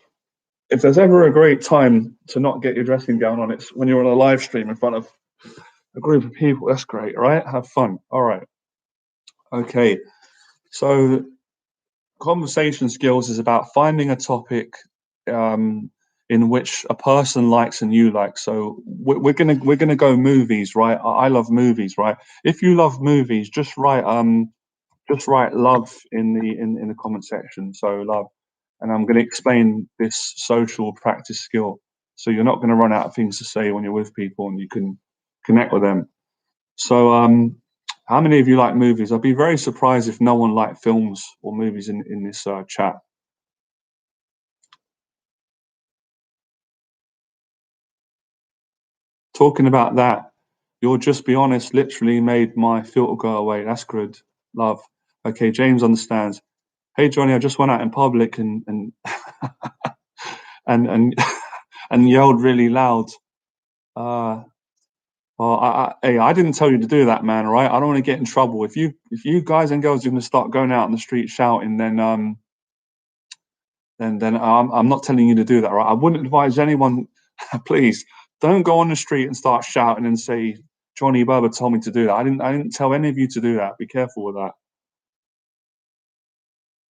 If there's ever a great time to not get your dressing gown on, it's when you're on a live stream in front of a group of people. That's great, right? Have fun. All right. Okay. So conversation skills is about finding a topic in which a person likes and you like. So we're gonna go movies, right? I love movies, right? If you love movies, just write love in the comment section. So love, and I'm gonna explain this social practice skill. So you're not gonna run out of things to say when you're with people, and you can connect with them. So how many of you like movies? I'd be very surprised if no one liked films or movies in this chat. Talking about that, you'll just be honest, literally made my filter go away. That's good. Love. Okay, James understands. Hey Johnny, I just went out in public and and yelled really loud. Uh well, hey, I didn't tell you to do that, man. Right? I don't want to get in trouble. If you guys and girls are going to start going out on the street shouting, then I'm not telling you to do that, right? I wouldn't advise anyone, please, don't go on the street and start shouting and say, Johnny Berba told me to do that. I didn't tell any of you to do that. Be careful with that.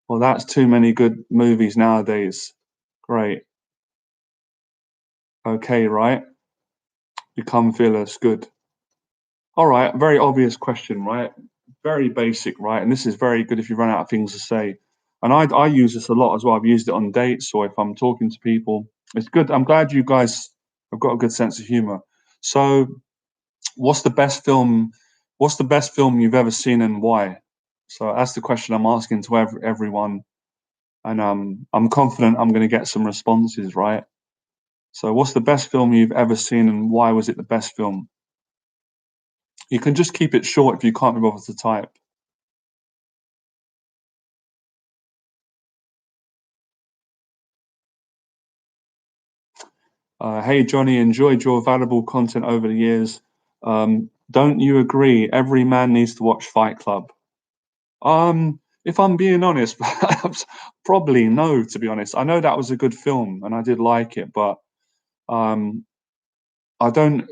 Well, that's too many good movies nowadays. Great. Okay, right? Become fearless. Good. All right. Very obvious question, right? Very basic, right? And this is very good if you run out of things to say. And I use this a lot as well. I've used it on dates or if I'm talking to people. It's good. I'm glad you guys have got a good sense of humor. So, what's the best film? What's the best film you've ever seen and why? So that's the question I'm asking to everyone, and I'm confident I'm going to get some responses, right? So, what's the best film you've ever seen and why was it the best film? You can just keep it short if you can't be bothered to type. Hey Johnny, enjoyed your valuable content over the years. Don't you agree? Every man needs to watch Fight Club. If I'm being honest, probably no. To be honest, I know that was a good film and I did like it, but um, I don't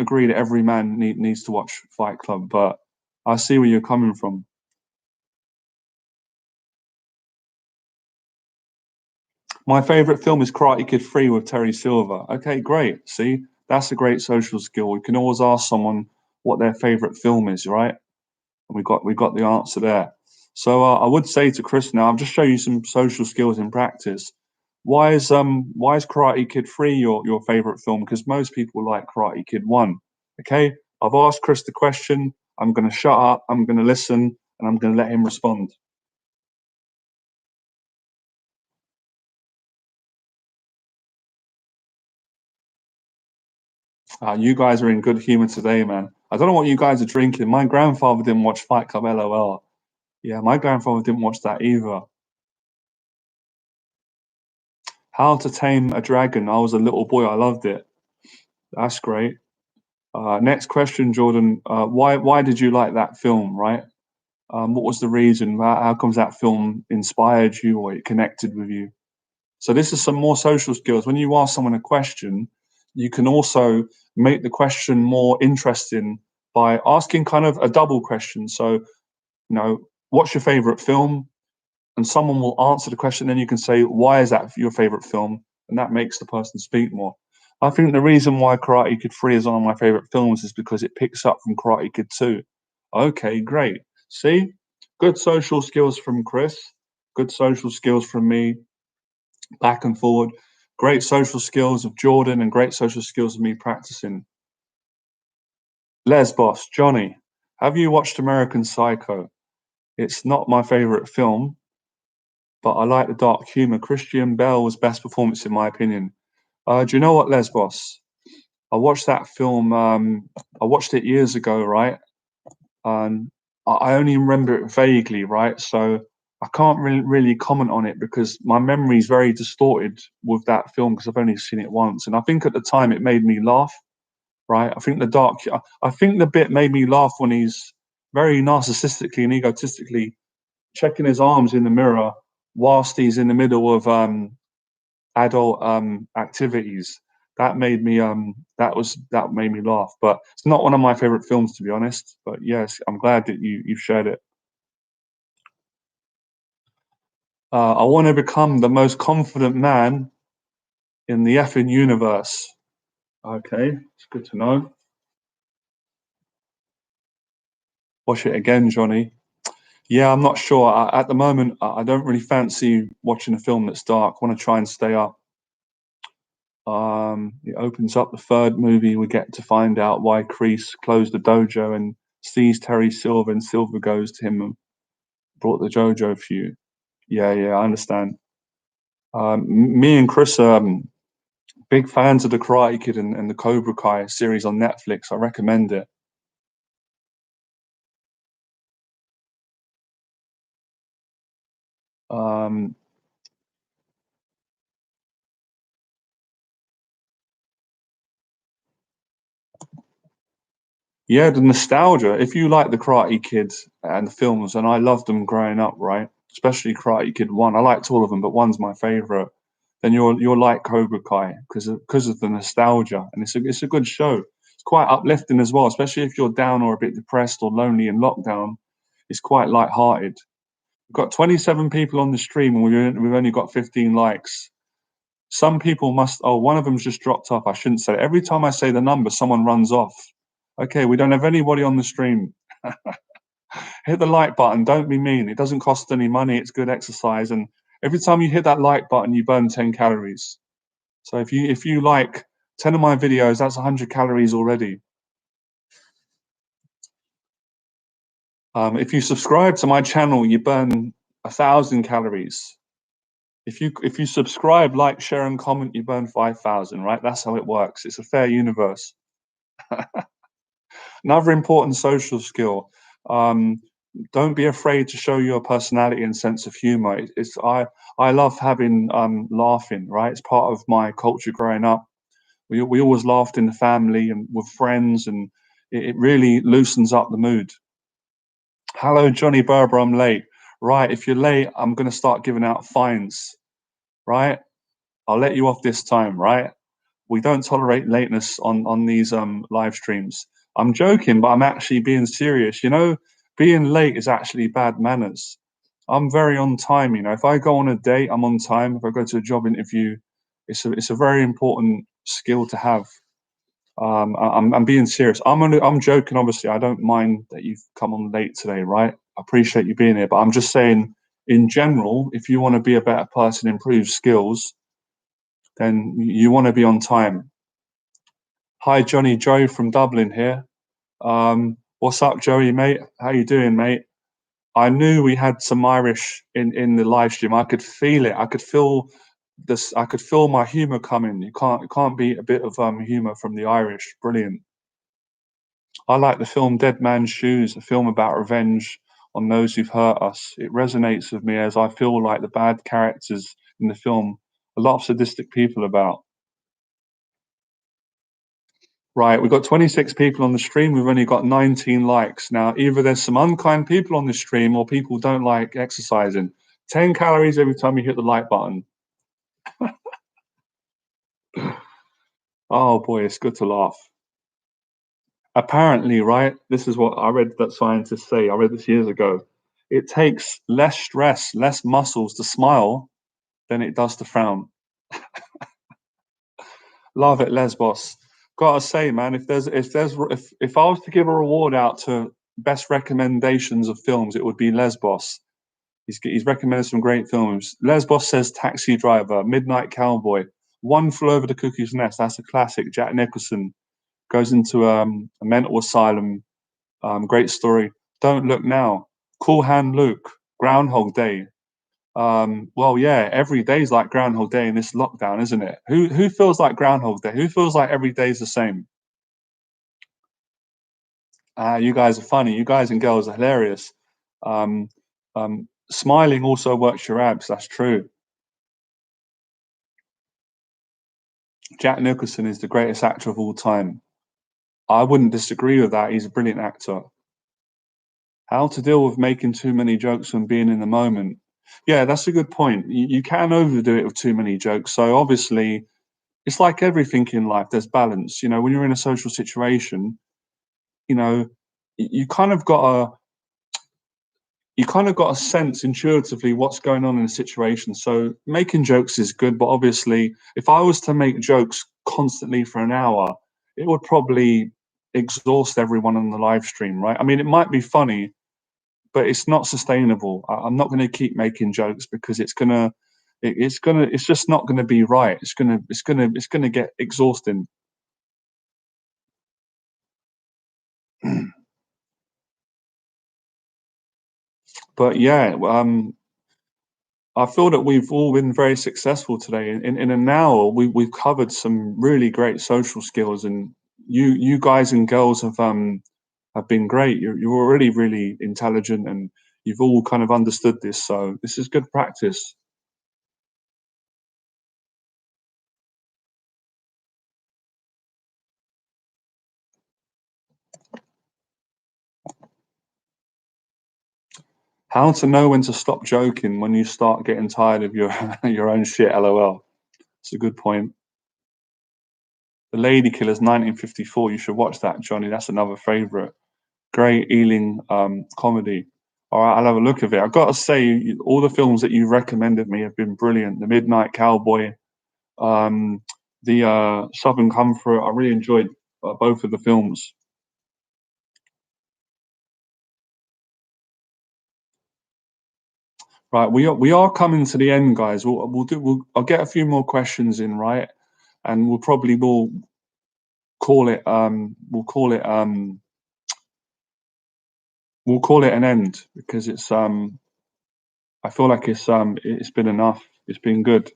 agree that every man needs to watch Fight Club. But I see where you're coming from. My favorite film is Karate Kid 3 with Terry Silver. Okay, great. See, that's a great social skill. We can always ask someone what their favorite film is, right? And we got the answer there. So I would say to Chris now, I've just shown you some social skills in practice. Why is Karate Kid 3 your favorite film? Because most people like Karate Kid 1. Okay? I've asked Chris the question. I'm gonna shut up, I'm gonna listen, and I'm gonna let him respond. You guys are in good humor today, man. I don't know what you guys are drinking. My grandfather didn't watch Fight Club, LOL. Yeah, my grandfather didn't watch that either. How to Tame a Dragon. I was a little boy. I loved it. That's great. Next question, Jordan. Why did you like that film? Right? What was the reason? How comes that film inspired you or it connected with you? So this is some more social skills. When you ask someone a question, you can also make the question more interesting by asking kind of a double question. So, what's your favorite film? And someone will answer the question. Then you can say, why is that your favorite film? And that makes the person speak more. I think the reason why Karate Kid 3 is one of my favorite films is because it picks up from Karate Kid 2. Okay, great. See? Good social skills from Chris. Good social skills from me, back and forward. Great social skills of Jordan and great social skills of me practicing. Les Boss, Johnny, have you watched American Psycho? It's not my favorite film, but I like the dark humor. Christian Bale's best performance, in my opinion. Do you know what, Lesbos? I watched that film. I watched it years ago, right? And I only remember it vaguely, right? So I can't really comment on it because my memory is very distorted with that film because I've only seen it once. And I think at the time it made me laugh, right? I think the bit made me laugh when he's very narcissistically and egotistically checking his arms in the mirror whilst he's in the middle of adult activities. That made me laugh. But it's not one of my favorite films, to be honest. But yes, I'm glad that you've shared it. I want to become the most confident man in the effing universe. Okay, it's good to know. Watch it again, Johnny. Yeah, I'm not sure. At the moment, I don't really fancy watching a film that's dark. I want to try and stay up. It opens up the third movie. We get to find out why Kreese closed the dojo and sees Terry Silver, and Silver goes to him and brought the dojo for you. Yeah, yeah, I understand. Me and Chris are big fans of the Karate Kid and the Cobra Kai series on Netflix. I recommend it. Um, Yeah, the nostalgia. If you like the Karate Kid and the films, and I loved them growing up, right? Especially Karate Kid 1. I liked all of them, but one's my favorite. Then you're like Cobra Kai because of the nostalgia, and it's a good show. It's quite uplifting as well, especially if you're down or a bit depressed or lonely in lockdown. It's quite light-hearted. We've got 27 people on the stream, and we've only got 15 likes. Some people must. Oh, one of them's just dropped off. I shouldn't say it. Every time I say the number, someone runs off. Okay, we don't have anybody on the stream. Hit the like button. Don't be mean. It doesn't cost any money. It's good exercise. And every time you hit that like button, you burn 10 calories. So if you like 10 of my videos, that's 100 calories already. If you subscribe to my channel, you burn 1,000 calories. If you subscribe, like, share, and comment, you burn 5,000. Right? That's how it works. It's a fair universe. Another important social skill. Um, don't be afraid to show your personality and sense of humor. I love having laughing. Right, it's part of my culture growing up. We always laughed in the family and with friends, and it really loosens up the mood. Hello, Johnny Berba, I'm late. Right, if you're late, I'm going to start giving out fines, right? I'll let you off this time, right? We don't tolerate lateness on these live streams. I'm joking, but I'm actually being serious. You know, being late is actually bad manners. I'm very on time. You know, if I go on a date, I'm on time. If I go to a job interview, it's a very important skill to have. I'm being serious. I'm joking. Obviously, I don't mind that you've come on late today, right? I appreciate you being here, but I'm just saying, in general, if you want to be a better person, improve skills, then you want to be on time. Hi, Johnny, Joe from Dublin here. What's up, Joey, mate? How you doing, mate? I knew we had some Irish in the live stream. I could feel it. I could feel this. I could feel my humour coming. You can't beat a bit of humour from the Irish. Brilliant. I like the film Dead Man's Shoes, a film about revenge on those who've hurt us. It resonates with me as I feel like the bad characters in the film, a lot of sadistic people about. Right, we've got 26 people on the stream. We've only got 19 likes. Now, either there's some unkind people on the stream or people don't like exercising. 10 calories every time you hit the like button. Oh boy, it's good to laugh. Apparently, right, this is what I read that scientists say. I read this years ago. It takes less stress, less muscles to smile than it does to frown. Love it, Lesbos. Gotta say, man, if I was to give a reward out to best recommendations of films, it would be Lesbos. He's recommended some great films. Lesbos says Taxi Driver, Midnight Cowboy, One Flew Over the Cuckoo's Nest. That's a classic. Jack Nicholson goes into a mental asylum. Great story. Don't Look Now. Cool Hand Luke. Groundhog Day. Well, yeah, every day's like Groundhog Day in this lockdown, isn't it? Who feels like Groundhog Day? Who feels like every day's the same? You guys are funny. You guys and girls are hilarious. Um, Smiling also works your abs. That's true. Jack Nicholson is the greatest actor of all time. I wouldn't disagree with that. He's a brilliant actor. How to deal with making too many jokes and being in the moment? Yeah, that's a good point. You can overdo it with too many jokes. So obviously, it's like everything in life. There's balance. You know, when you're in a social situation, you know, you kind of got to sense intuitively what's going on in the situation. So making jokes is good, but obviously, if I was to make jokes constantly for an hour, it would probably exhaust everyone on the live stream, right? I mean, it might be funny, but it's not sustainable. I'm not going to keep making jokes because it's just not going to be right. It's gonna get exhausting. But yeah, I feel that we've all been very successful today. In an hour, we've covered some really great social skills, and you guys and girls have been great. You're already really intelligent, and you've all kind of understood this. So this is good practice. How to know when to stop joking when you start getting tired of your your own shit. LOL. It's a good point. The Lady Killers, 1954. You should watch that, Johnny. That's another favorite. Great Ealing comedy. All right, I'll have a look at it. I've got to say, all the films that you recommended me have been brilliant. The Midnight Cowboy, um, the Southern Comfort. I really enjoyed both of the films. Right, we are coming to the end, guys. I'll get a few more questions in, right, and we'll call it we'll call it an end because it's I feel like it's been enough. It's been good.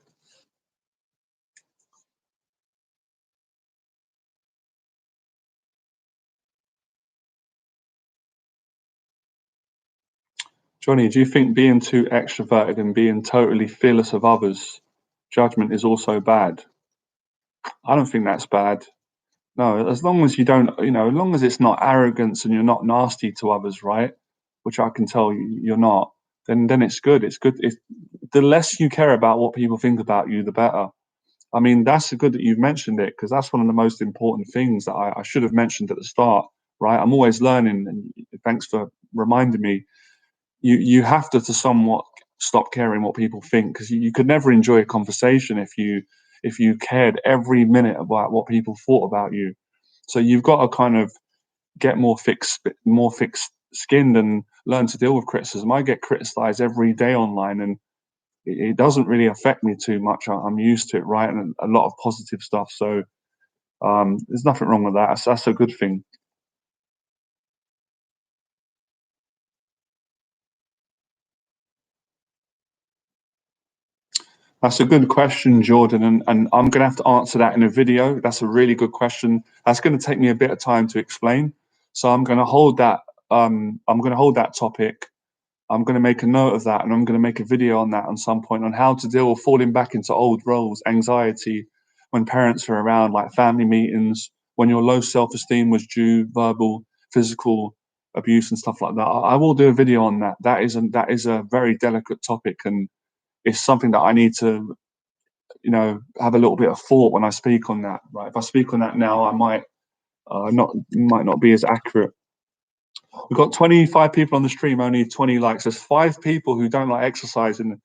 Johnny, do you think being too extroverted and being totally fearless of others' judgment is also bad? I don't think that's bad. No, as long as you don't, as long as it's not arrogance and you're not nasty to others, right? Which I can tell you're not. Then it's good. It's good. The less you care about what people think about you, the better. I mean, that's good that you've mentioned it because that's one of the most important things that I should have mentioned at the start, right? I'm always learning, and thanks for reminding me. You have to somewhat stop caring what people think because you could never enjoy a conversation if you cared every minute about what people thought about you. So you've got to kind of get more thick skinned and learn to deal with criticism. I get criticized every day online, and it doesn't really affect me too much. I'm used to it, right? And a lot of positive stuff. So there's nothing wrong with that. That's a good thing. That's a good question, Jordan, and I'm going to have to answer that in a video. That's a really good question. That's going to take me a bit of time to explain. So I'm going to hold that. I'm going to hold that topic. I'm going to make a note of that, and I'm going to make a video on that on some point on how to deal with falling back into old roles, anxiety when parents are around, like family meetings, when your low self-esteem was due, verbal, physical abuse, and stuff like that. I will do a video on that. That is a very delicate topic, and it's something that I need to, have a little bit of thought when I speak on that. Right? If I speak on that now, I might not be as accurate. We've got 25 people on the stream, only 20 likes. There's 5 people who don't like exercise in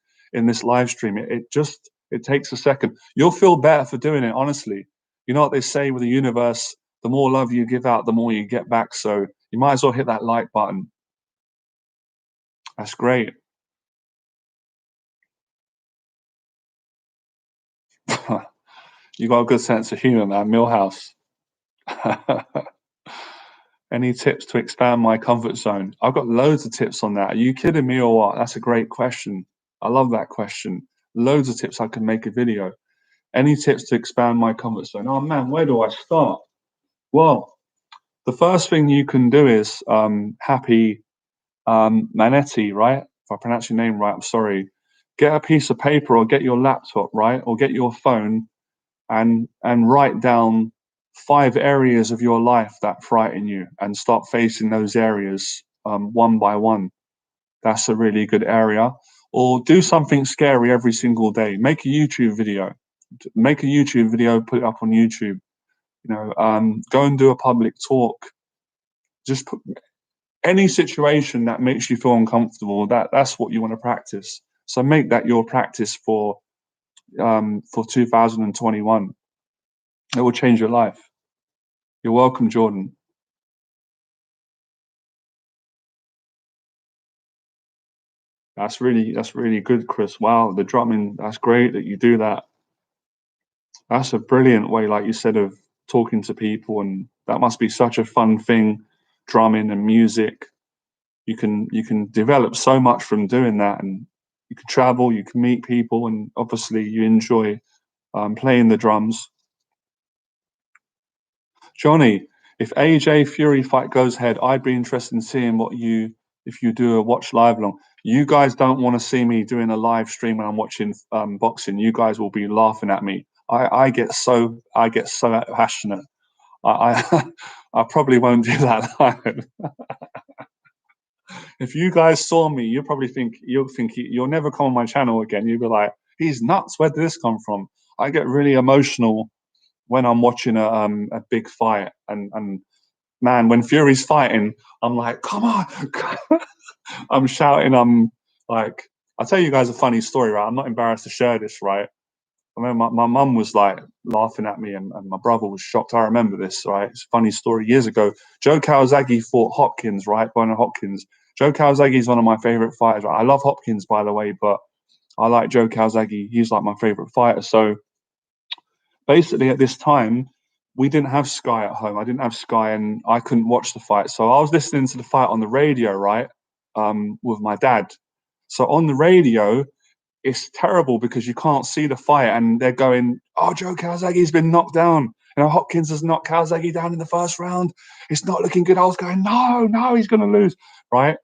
this live stream. It takes a second. You'll feel better for doing it, honestly. You know what they say with the universe, the more love you give out, the more you get back. So you might as well hit that like button. That's great. You got a good sense of humor, man. Millhouse. Any tips to expand my comfort zone? I've got loads of tips on that. Are you kidding me or what? That's a great question. I love that question. Loads of tips. I could make a video. Any tips to expand my comfort zone? Oh man, where do I start? Well, the first thing you can do is Happy Manetti, right? If I pronounce your name right, I'm sorry. Get a piece of paper or get your laptop, right? Or get your phone and write down 5 areas of your life that frighten you and start facing those areas one by one. That's a really good area. Or do something scary every single day. Make a YouTube video. Make a YouTube video, put it up on YouTube. Go and do a public talk. Just put any situation that makes you feel uncomfortable. That's what you want to practice. So make that your practice for 2021. It will change your life. You're welcome, Jordan. That's really good, Chris. Wow, the drumming, that's great that you do that. That's a brilliant way, like you said, of talking to people, and that must be such a fun thing, drumming and music. You can develop so much from doing that, and you can travel, you can meet people, and obviously you enjoy playing the drums. Johnny, if AJ Fury fight goes ahead, I'd be interested in seeing what you if you do a watch live along. You guys don't want to see me doing a live stream when I'm watching boxing. You guys will be laughing at me. I get so passionate. I I probably won't do that live. If you guys saw me, you'll think you'll never come on my channel again. You'll be like, he's nuts. Where did this come from? I get really emotional when I'm watching a big fight, and man, when Fury's fighting, I'm like, come on, I'm shouting. I'm like, I'll tell you guys a funny story, right? I'm not embarrassed to share this, right? I remember my mum was like laughing at me, and my brother was shocked. I remember this, right? It's a funny story. Years ago, Joe Kawasaki fought Hopkins, right? Bernard Hopkins. Joe Kawasaki is one of my favorite fighters. Right? I love Hopkins, by the way, but I like Joe Kawasaki. He's like my favorite fighter. So basically, at this time, we didn't have Sky at home. I didn't have Sky, and I couldn't watch the fight. So I was listening to the fight on the radio, right, with my dad. So on the radio, it's terrible because you can't see the fight, and they're going, "Oh, Joe Kawasaki's been knocked down. Hopkins has knocked Kawasaki down in the first round. It's not looking good." I was going, "No, no, he's going to lose," right?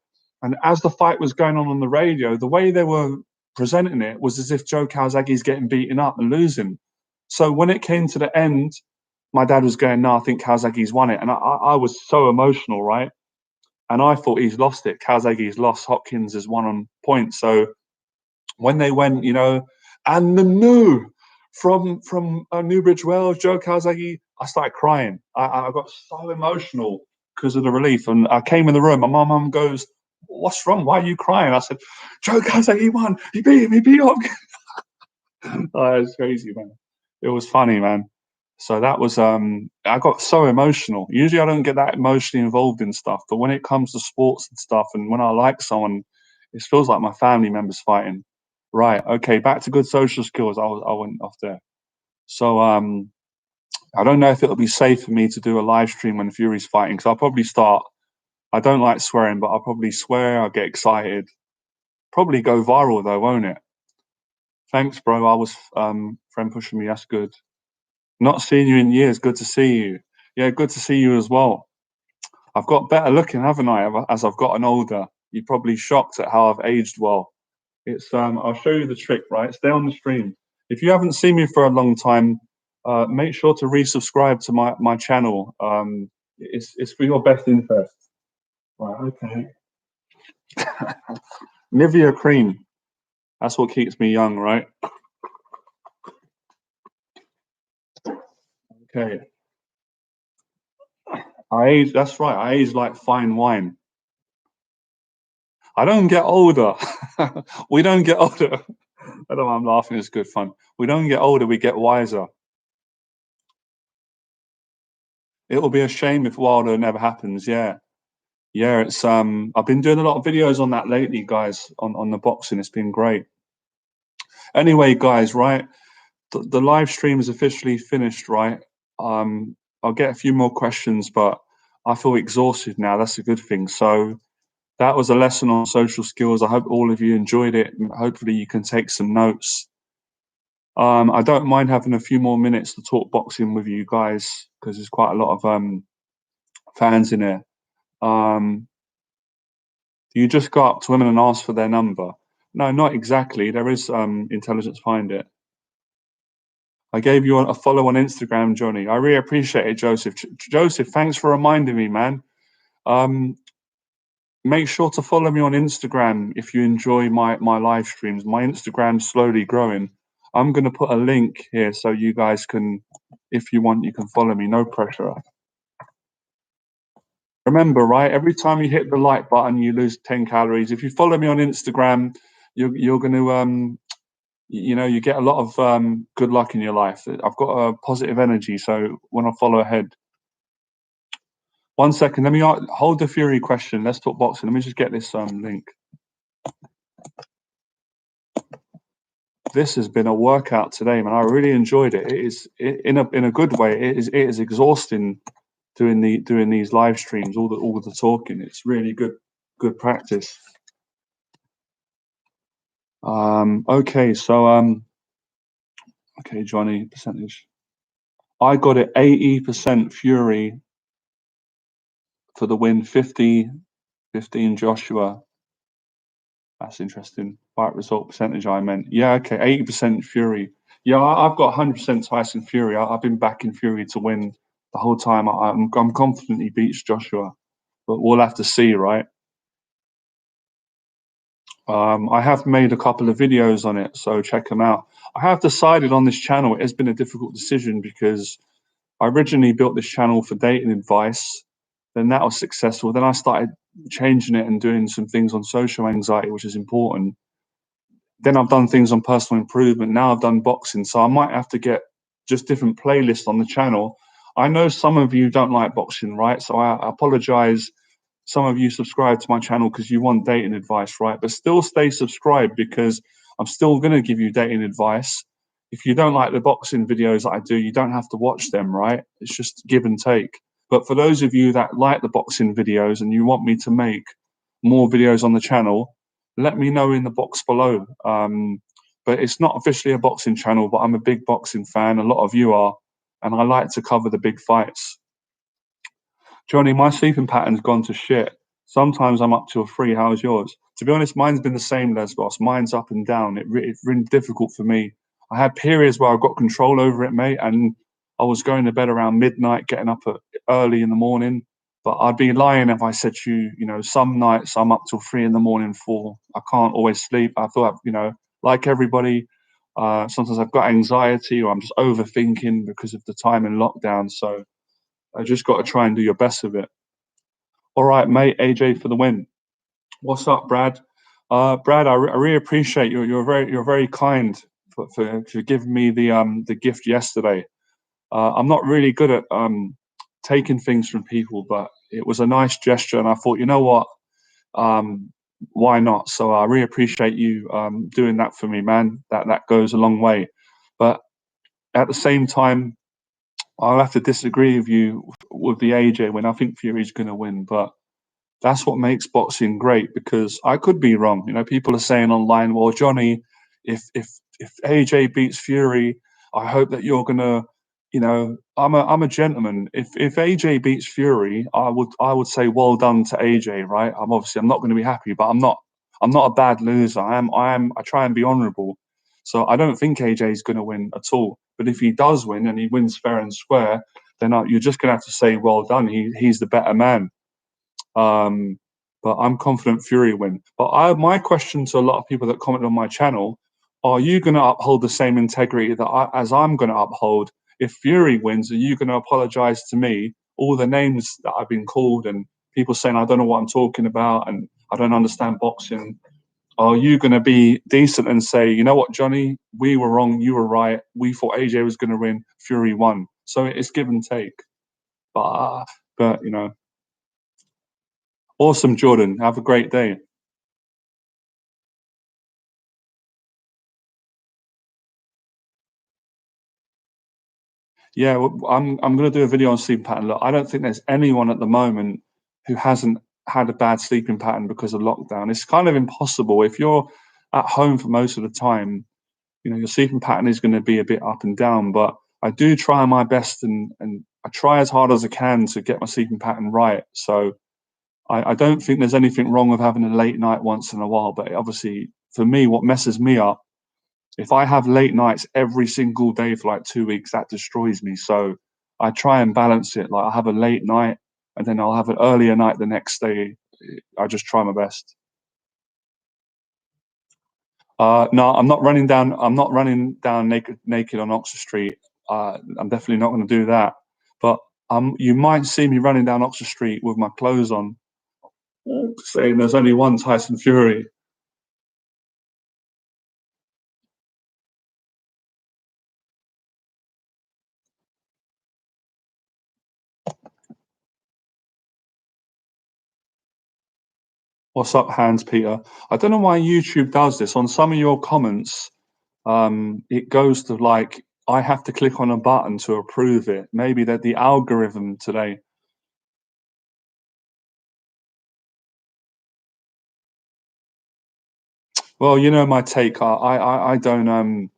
And as the fight was going on the radio, the way they were presenting it was as if Joe Kawasaki's getting beaten up and losing. So when it came to the end, my dad was going, no, I think Kazagi's won it. And I was so emotional, right? And I thought he's lost it. Kazagi's lost. Hopkins has won on points. So when they went, and the no from Newbridge Wells, Joe Kazagi, I started crying. I got so emotional because of the relief. And I came in the room, and my mum goes, "What's wrong? Why are you crying?" I said, "Joe Kazagi won. He beat him. He beat Hopkins." Oh, it was crazy, man. It was funny, man. So that was I got so emotional. Usually I don't get that emotionally involved in stuff, but when it comes to sports and stuff, and when I like someone, it feels like my family members fighting. Right, okay, back to good social skills. I went off there. So I don't know if it'll be safe for me to do a live stream when Fury's fighting, because I'll probably start. I don't like swearing, but I'll probably swear, I'll get excited. Probably go viral though, won't it? Thanks, bro. I was friend pushing me, that's good. Not seen you in years. Good to see you. Yeah, good to see you as well. I've got better looking, haven't I, as I've gotten older? You're probably shocked at how I've aged well. It's I'll show you the trick, right? Stay on the stream. If you haven't seen me for a long time, make sure to resubscribe to my channel. It's for your best interest. Right, okay. Nivea cream. That's what keeps me young, right? Okay. I age, that's right. I age like fine wine. I don't get older. We don't get older. I don't know, I'm laughing, it's good fun. We don't get older, we get wiser. It will be a shame if Wilder never happens, yeah. Yeah, it's I've been doing a lot of videos on that lately, guys, on the boxing. It's been great. Anyway, guys, right? The live stream is officially finished, right? I'll get a few more questions, but I feel exhausted now. That's a good thing. So that was a lesson on social skills. I hope all of you enjoyed it. Hopefully you can take some notes. I don't mind having a few more minutes to talk boxing with you guys because there's quite a lot of fans in here. You just go up to women and ask for their number. No, not exactly. There is intelligence behind it. I gave you a follow on Instagram, Johnny. I really appreciate it, Joseph. Joseph, thanks for reminding me, man. Um, Make sure to follow me on Instagram if you enjoy my live streams. My Instagram's slowly growing. I'm going to put a link here so you guys can, if you want, you can follow me. No pressure. Remember, right? Every time you hit the like button, you lose 10 calories. If you follow me on Instagram, you're going to you get a lot of good luck in your life. I've got a positive energy, so when I follow ahead. 1 second, let me hold the Fury question. Let's talk boxing. Let me just get this link. This has been a workout today, man. I really enjoyed it. It is in a good way. It is exhausting doing these live streams, all the talking. It's really good practice. Okay, so okay, Johnny, percentage. I got it 80% Fury for the win, 50-15 Joshua. That's interesting. Fight result percentage, I meant. Yeah, okay, 80% Fury. Yeah, I've got 100% Tyson Fury. I've been backing Fury to win the whole time. I'm confident he beats Joshua, but we'll have to see, right? I have made a couple of videos on it, so check them out. I have decided on this channel, it has been a difficult decision because I originally built this channel for dating advice. Then that was successful. Then I started changing it and doing some things on social anxiety, which is important. Then I've done things on personal improvement. Now I've done boxing. So I might have to get just different playlists on the channel. I know some of you don't like boxing, right? So I apologize. Some of you subscribe to my channel because you want dating advice, right? But still stay subscribed because I'm still going to give you dating advice. If you don't like the boxing videos that I do, you don't have to watch them, right? It's just give and take. But for those of you that like the boxing videos and you want me to make more videos on the channel, let me know in the box below. But it's not officially a boxing channel, but I'm a big boxing fan. A lot of you are, and I like to cover the big fights. Johnny, my sleeping pattern's gone to shit. Sometimes I'm up to a 3. How's yours? To be honest, mine's been the same, Lesbos. Mine's up and down. It's really difficult for me. I had periods where I've got control over it, mate, and I was going to bed around midnight, getting up early in the morning. But I'd be lying if I said to you, some nights I'm up till 3 in the morning, 4. I can't always sleep. I thought, like everybody, sometimes I've got anxiety or I'm just overthinking because of the time in lockdown. So I just got to try and do your best with it. All right, mate. AJ for the win. What's up, Brad? Brad, I really appreciate you. You're very kind for giving me the gift yesterday. I'm not really good at taking things from people, but it was a nice gesture, and I thought, you know what, um, why not? So I really appreciate you doing that for me, man. That goes a long way. But at the same time, I'll have to disagree with you with the AJ when I think Fury's going to win. But that's what makes boxing great because I could be wrong. People are saying online, well, Johnny, if AJ beats Fury, I hope that you're gonna, I'm a gentleman. If AJ beats Fury, I would say well done to AJ, right? I'm not going to be happy, but I'm not a bad loser. I try and be honourable. So I don't think AJ is going to win at all. But if he does win and he wins fair and square, then you're just going to have to say well done. He's the better man. Um, but I'm confident Fury win. But my question to a lot of people that comment on my channel: are you going to uphold the same integrity as I'm going to uphold? If Fury wins, are you going to apologize to me? All the names that I've been called and people saying I don't know what I'm talking about and I don't understand boxing. Are you going to be decent and say, you know what, Johnny, we were wrong, you were right. We thought AJ was going to win, Fury won. So it's give and take. But awesome, Jordan. Have a great day. Yeah, well, I'm going to do a video on sleep pattern. Look, I don't think there's anyone at the moment who hasn't had a bad sleeping pattern because of lockdown. It's kind of impossible. If you're at home for most of the time, your sleeping pattern is going to be a bit up and down. But I do try my best and I try as hard as I can to get my sleeping pattern right. So I don't think there's anything wrong with having a late night once in a while. But obviously, for me, what messes me up if I have late nights every single day for like 2 weeks, that destroys me. So I try and balance it. Like I have a late night and then I'll have an earlier night the next day. I just try my best. No, I'm not running down. I'm not running down naked on Oxford Street. I'm definitely not going to do that. But you might see me running down Oxford Street with my clothes on, saying there's only one Tyson Fury. What's up, Hans Peter? I don't know why YouTube does this. On some of your comments, it goes to like I have to click on a button to approve it. Maybe that the algorithm today. Well, my take. I don't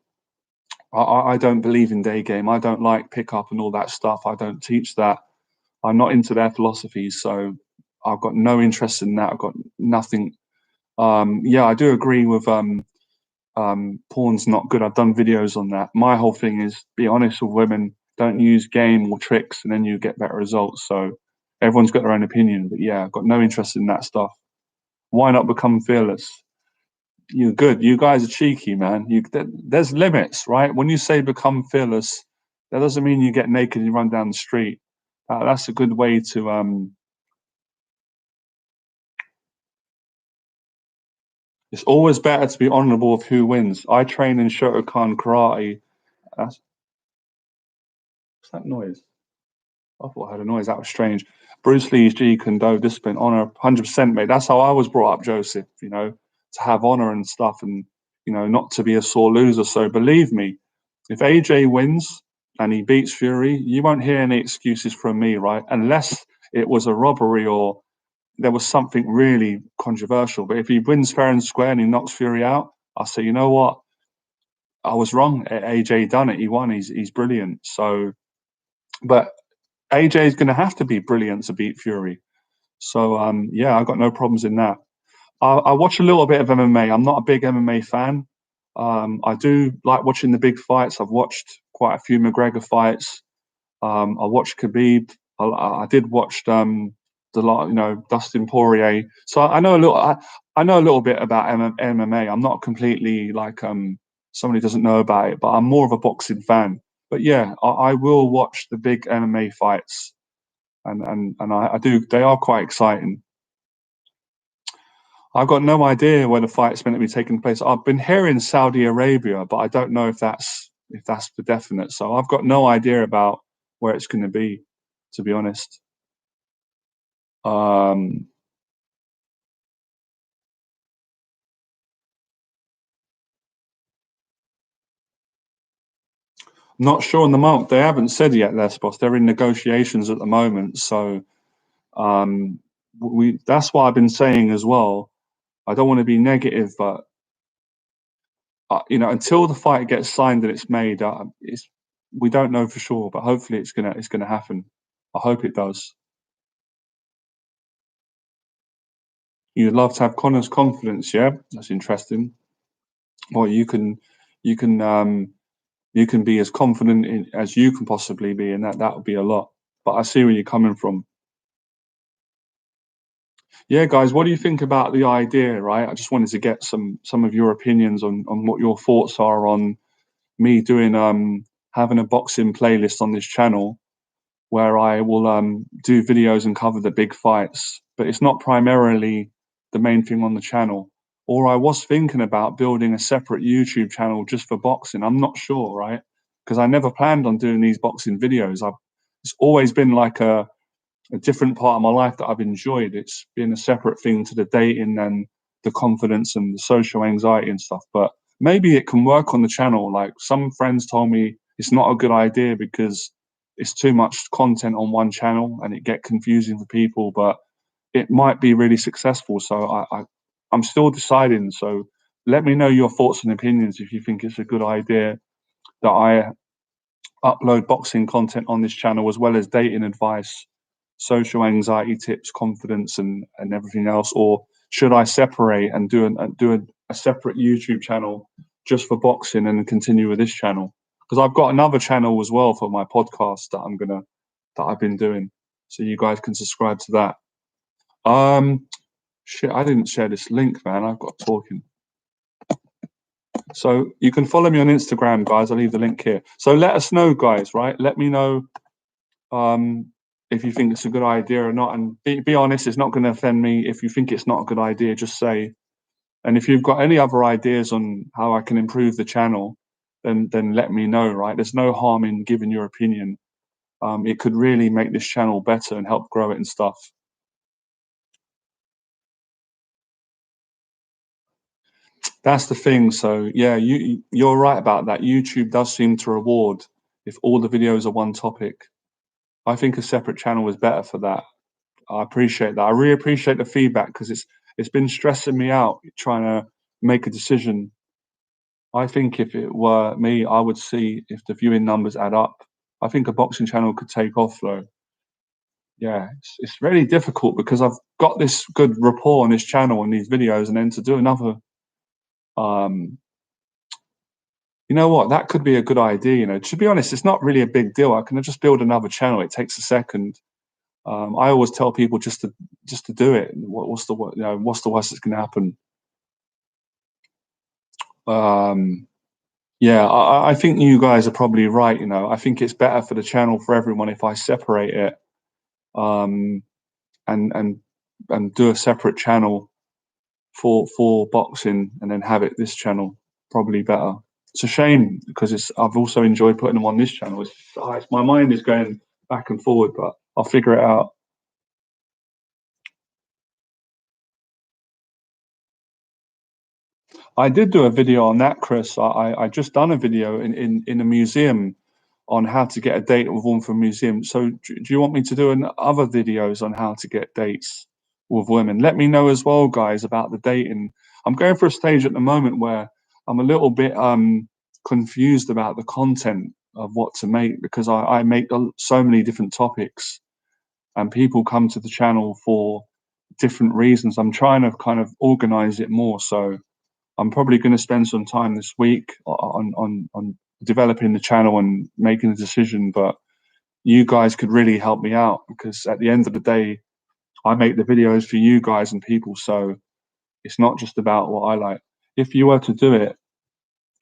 believe in day game. I don't like pickup and all that stuff. I don't teach that. I'm not into their philosophies, so I've got no interest in that. I've got nothing. Yeah, I do agree with porn's not good. I've done videos on that. My whole thing is be honest with women. Don't use game or tricks, and then you get better results. So everyone's got their own opinion, but yeah, I've got no interest in that stuff. Why not become fearless? You're good. You guys are cheeky, man. There's limits, right? When you say become fearless, that doesn't mean you get naked and run down the street. That's a good way to. It's always better to be honourable of who wins. I train in Shotokan karate. What's that noise? I thought I heard a noise. That was strange. Bruce Lee's G Kendo discipline, honor, 100%, mate. That's how I was brought up, Joseph. To have honor and stuff, and not to be a sore loser. So believe me, if AJ wins and he beats Fury, you won't hear any excuses from me, right? Unless it was a robbery or there was something really controversial. But if he wins fair and square and he knocks Fury out, I'll say, you know what? I was wrong. AJ done it. He won. He's brilliant. So, but AJ is going to have to be brilliant to beat Fury. So yeah, I got no problems in that. I watch a little bit of MMA. I'm not a big MMA fan. I do like watching the big fights. I've watched quite a few McGregor fights. I watched Khabib. I did watch Dustin Poirier. So I know a little. I know a little bit about MMA. I'm not completely like somebody doesn't know about it, but I'm more of a boxing fan. But yeah, I will watch the big MMA fights, and I do. They are quite exciting. I've got no idea where the fight's meant to be taking place. I've been hearing Saudi Arabia, but I don't know if that's for definite. So I've got no idea about where it's going to be, to be honest. Um, Not sure on the month. They haven't said yet, Lesbos. They're in negotiations at the moment. So um, we that's why I've been saying as well. I don't want to be negative, but until the fight gets signed and it's made, we don't know for sure. But hopefully, it's gonna happen. I hope it does. You'd love to have Connor's confidence, yeah? That's interesting. Well, you can you can be as confident as you can possibly be, and that would be a lot. But I see where you're coming from. Yeah, guys, what do you think about the idea, right? I just wanted to get some of your opinions on what your thoughts are on me doing having a boxing playlist on this channel where I will do videos and cover the big fights, but it's not primarily the main thing on the channel. Or I was thinking about building a separate YouTube channel just for boxing. I'm not sure, right? Because I never planned on doing these boxing videos. It's always been like a different part of my life that I've enjoyed. It's been a separate thing to the dating and the confidence and the social anxiety and stuff. But maybe it can work on the channel. Like some friends told me it's not a good idea because it's too much content on one channel and it get confusing for people. But it might be really successful. So I'm still deciding. So let me know your thoughts and opinions if you think it's a good idea that I upload boxing content on this channel as well as dating advice, social anxiety tips, confidence, and everything else, or should I separate and a separate YouTube channel just for boxing and continue with this channel? Because I've got another channel as well for my podcast that I've been doing, so you guys can subscribe to that. Shit, I didn't share this link, man. I've got talking. So you can follow me on Instagram, guys. I'll leave the link here. So let us know, guys. Right? Let me know um, if you think it's a good idea or not. And be honest, it's not going to offend me. If you think it's not a good idea, just say. And if you've got any other ideas on how I can improve the channel, then let me know. Right? There's no harm in giving your opinion. It could really make this channel better and help grow it and stuff. That's the thing. So yeah, you're right about that. YouTube does seem to reward if all the videos are one topic. I think a separate channel is better for that. I appreciate that. I really appreciate the feedback because it's been stressing me out trying to make a decision. I think if it were me, I would see if the viewing numbers add up. I think a boxing channel could take off though. Yeah, it's really difficult because I've got this good rapport on this channel and these videos, and then to do another, um, you know what, that could be a good idea. To be honest, it's not really a big deal. I can just build another channel. It takes a second. I always tell people just to do it. What's the worst that's going to happen? Um, yeah, I think you guys are probably right. I think it's better for the channel for everyone if I separate it um, and do a separate channel for boxing and then have it this channel. Probably better. It's a shame because I've also enjoyed putting them on this channel. My mind is going back and forward, but I'll figure it out. I did do a video on that, Chris. I just done a video in a museum on how to get a date with women from a museum. So do you want me to do other videos on how to get dates with women? Let me know as well, guys, about the dating. I'm going for a stage at the moment where I'm a little bit confused about the content of what to make because I make so many different topics and people come to the channel for different reasons. I'm trying to kind of organize it more. So I'm probably going to spend some time this week on developing the channel and making a decision. But you guys could really help me out, because at the end of the day, I make the videos for you guys and people. So it's not just about what I like. If you were to do it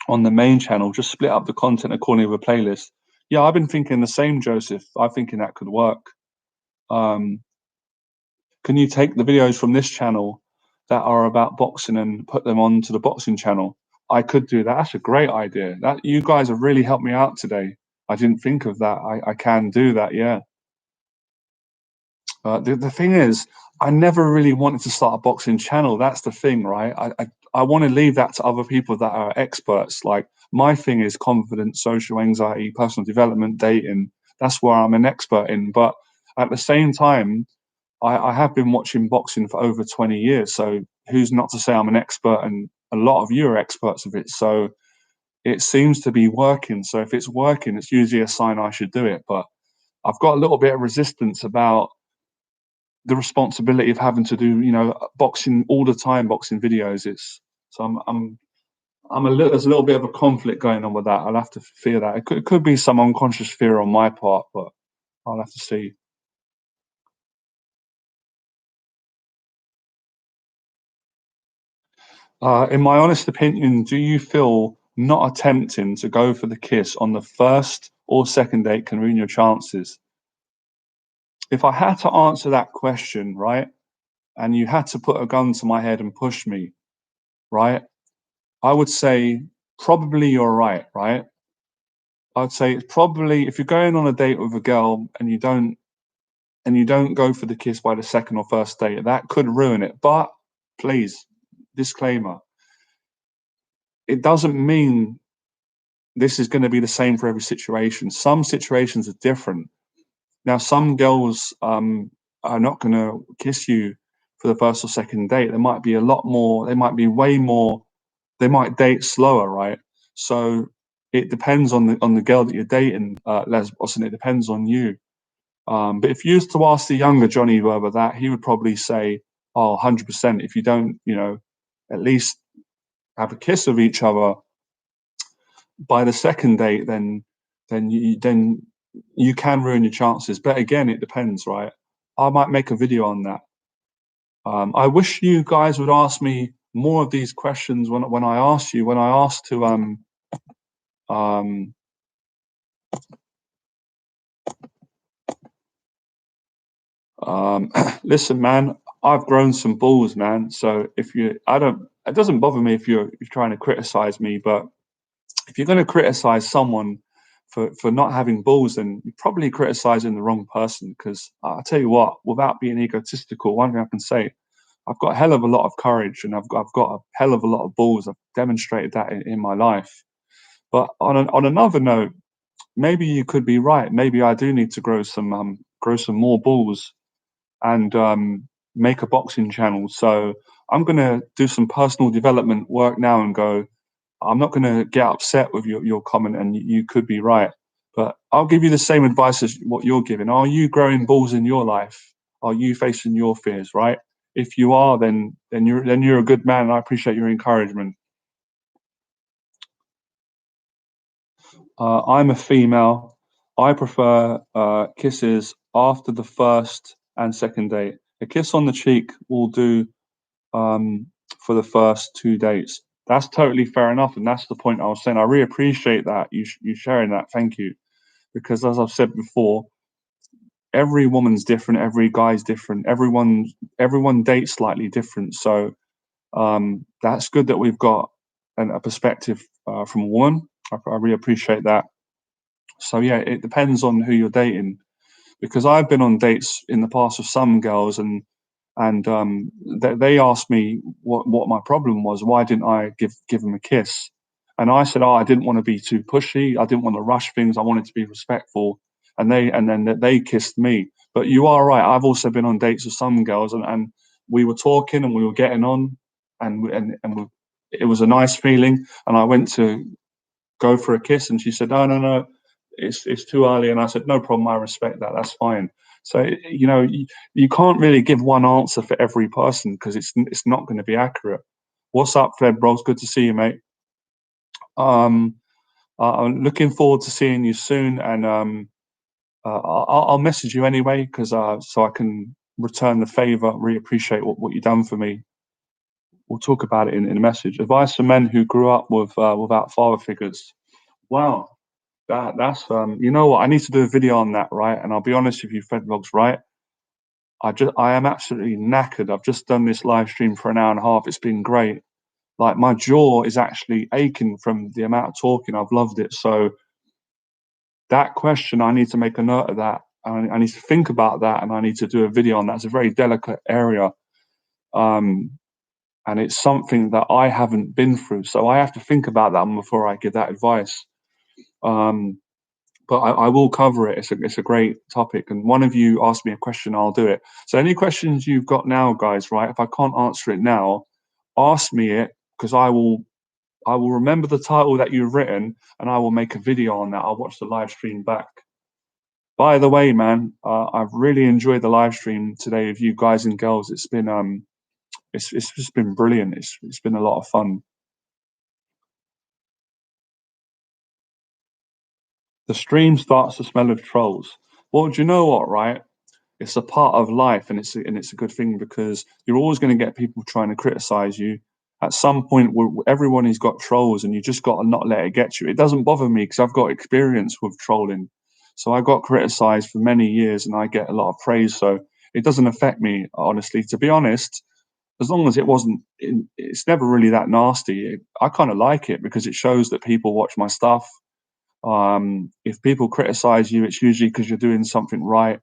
on the main channel, just split up the content according to a playlist. Yeah, I've been thinking the same, Joseph. I'm thinking that could work. Um, can you take the videos from this channel that are about boxing and put them onto the boxing channel? I could do that. That's a great idea. That you guys have really helped me out today. I didn't think of that. I can do that. Yeah. The thing is, I never really wanted to start a boxing channel. That's the thing, right? I want to leave that to other people that are experts. Like, my thing is confidence, social anxiety, personal development, dating. That's where I'm an expert in. But at the same time, I have been watching boxing for over 20 years. So who's not to say I'm an expert? And a lot of you are experts of it. So it seems to be working. So if it's working, it's usually a sign I should do it. But I've got a little bit of resistance about the responsibility of having to do, boxing all the time, boxing videos. It's so I'm a little, there's a little bit of a conflict going on with that. I'll have to fear that. It could be some unconscious fear on my part, but I'll have to see. In my honest opinion, do you feel not attempting to go for the kiss on the first or second date can ruin your chances? If I had to answer that question, right, and you had to put a gun to my head and push me, right, I would say probably you're right, right? I'd say it's probably, if you're going on a date with a girl and you don't go for the kiss by the second or first date, that could ruin it. But please, disclaimer, it doesn't mean this is going to be the same for every situation. Some situations are different. Now, some girls are not going to kiss you for the first or second date. There might be a lot more. They might be way more. They might date slower, right? So it depends on the girl that you're dating, Lesbos, and it depends on you. But if you used to ask the younger Johnny Berba that, he would probably say, "Oh, 100%. If you don't, at least have a kiss of each other by the second date, then you can ruin your chances." But again, it depends, right? I might make a video on that. I wish you guys would ask me more of these questions when I asked you, when I asked to um listen, man, I've grown some balls, man. So if you I don't it doesn't bother me if you're trying to criticize me, but if you're going to criticize someone for not having balls, then you're probably criticizing the wrong person. Because I'll tell you what, without being egotistical, one thing I can say, I've got a hell of a lot of courage and I've got a hell of a lot of balls. I've demonstrated that in my life. But on another note, maybe you could be right. Maybe I do need to grow some more balls and make a boxing channel. So I'm gonna do some personal development work now and go. I'm not gonna get upset with your comment, and you could be right. But I'll give you the same advice as what you're giving. Are you growing balls in your life? Are you facing your fears? Right. If you are, then you're a good man. And I appreciate your encouragement. I'm a female. I prefer kisses after the first and second date. A kiss on the cheek will do um, for the first two dates. That's totally fair enough, and that's the point I was saying. I really appreciate that you sharing that. Thank you, because as I've said before, every woman's different, every guy's different, everyone dates slightly different. So that's good that we've got a perspective from a woman. I really appreciate that. So yeah, it depends on who you're dating, because I've been on dates in the past with some girls, and they asked me what my problem was. Why didn't I give them a kiss? And I said, oh, I didn't want to be too pushy. I didn't want to rush things. I wanted to be respectful. And then they kissed me. But you are right. I've also been on dates with some girls, and we were talking and we were getting on, and it was a nice feeling. And I went to go for a kiss, and she said, no, no, no, it's too early. And I said, no problem, I respect that, that's fine. So you can't really give one answer for every person, because it's not going to be accurate. What's up, Fred Bros? Good to see you, mate. um I'm looking forward to seeing you soon, and I'll message you anyway, because so I can return the favor. Really appreciate what you've done for me. We'll talk about it in a message. Advice for men who grew up without father figures. Wow, that's you know what? I need to do a video on that, right? And I'll be honest with you, Fred Vlogs, right? I am absolutely knackered. I've just done this live stream for an hour and a half. It's been great. Like, my jaw is actually aching from the amount of talking. I've loved it. So that question, I need to make a note of that. I need to think about that, and I need to do a video on that. It's a very delicate area. Um, and it's something that I haven't been through. So I have to think about that before I give that advice. Um, but I will cover it. It's a great topic. And one of you asked me a question, I'll do it. So any questions you've got now, guys, right? If I can't answer it now, ask me it, because I will remember the title that you've written, and I will make a video on that. I'll watch the live stream back. By the way, man, I've really enjoyed the live stream today with you guys and girls. It's been it's just been brilliant. It's been a lot of fun. The stream starts to smell of trolls. Well, do you know what, right? It's a part of life, and it's a good thing, because you're always going to get people trying to criticize you. At some point, everyone has got trolls, and you just got to not let it get you. It doesn't bother me, because I've got experience with trolling. So I got criticized for many years, and I get a lot of praise. So it doesn't affect me, honestly. To be honest, as long as it wasn't, it's never really that nasty. I kind of like it, because it shows that people watch my stuff. If people criticize you, it's usually because you're doing something right.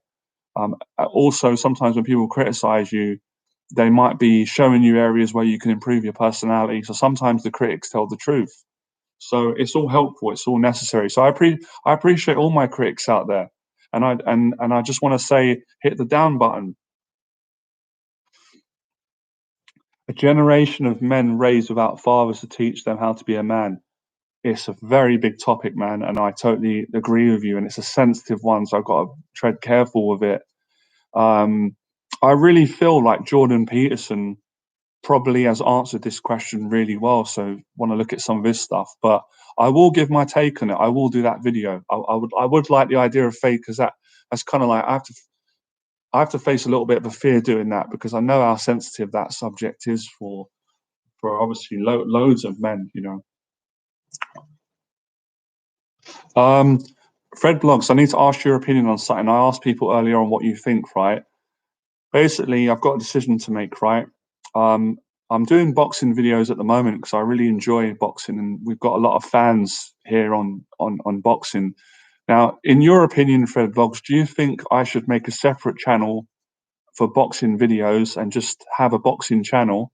Also, sometimes when people criticize you, they might be showing you areas where you can improve your personality. So sometimes the critics tell the truth. So it's all helpful. It's all necessary. So I appreciate all my critics out there, and I just want to say, hit the down button. A generation of men raised without fathers to teach them how to be a man. It's a very big topic, man, and I totally agree with you. And it's a sensitive one, so I've got to tread careful with it. Um, I really feel like Jordan Peterson probably has answered this question really well. So want to look at some of his stuff, but I will give my take on it. I will do that video. I would like the idea of fake, because that's kind of like I have to face a little bit of a fear doing that, because I know how sensitive that subject is for obviously loads of men. Um, Fred Blogs, I need to ask your opinion on something. I asked people earlier on what you think, right? Basically, I've got a decision to make, right? Um, I'm doing boxing videos at the moment, because I really enjoy boxing, and we've got a lot of fans here on boxing. Now, in your opinion, Fred Vlogs, do you think I should make a separate channel for boxing videos and just have a boxing channel,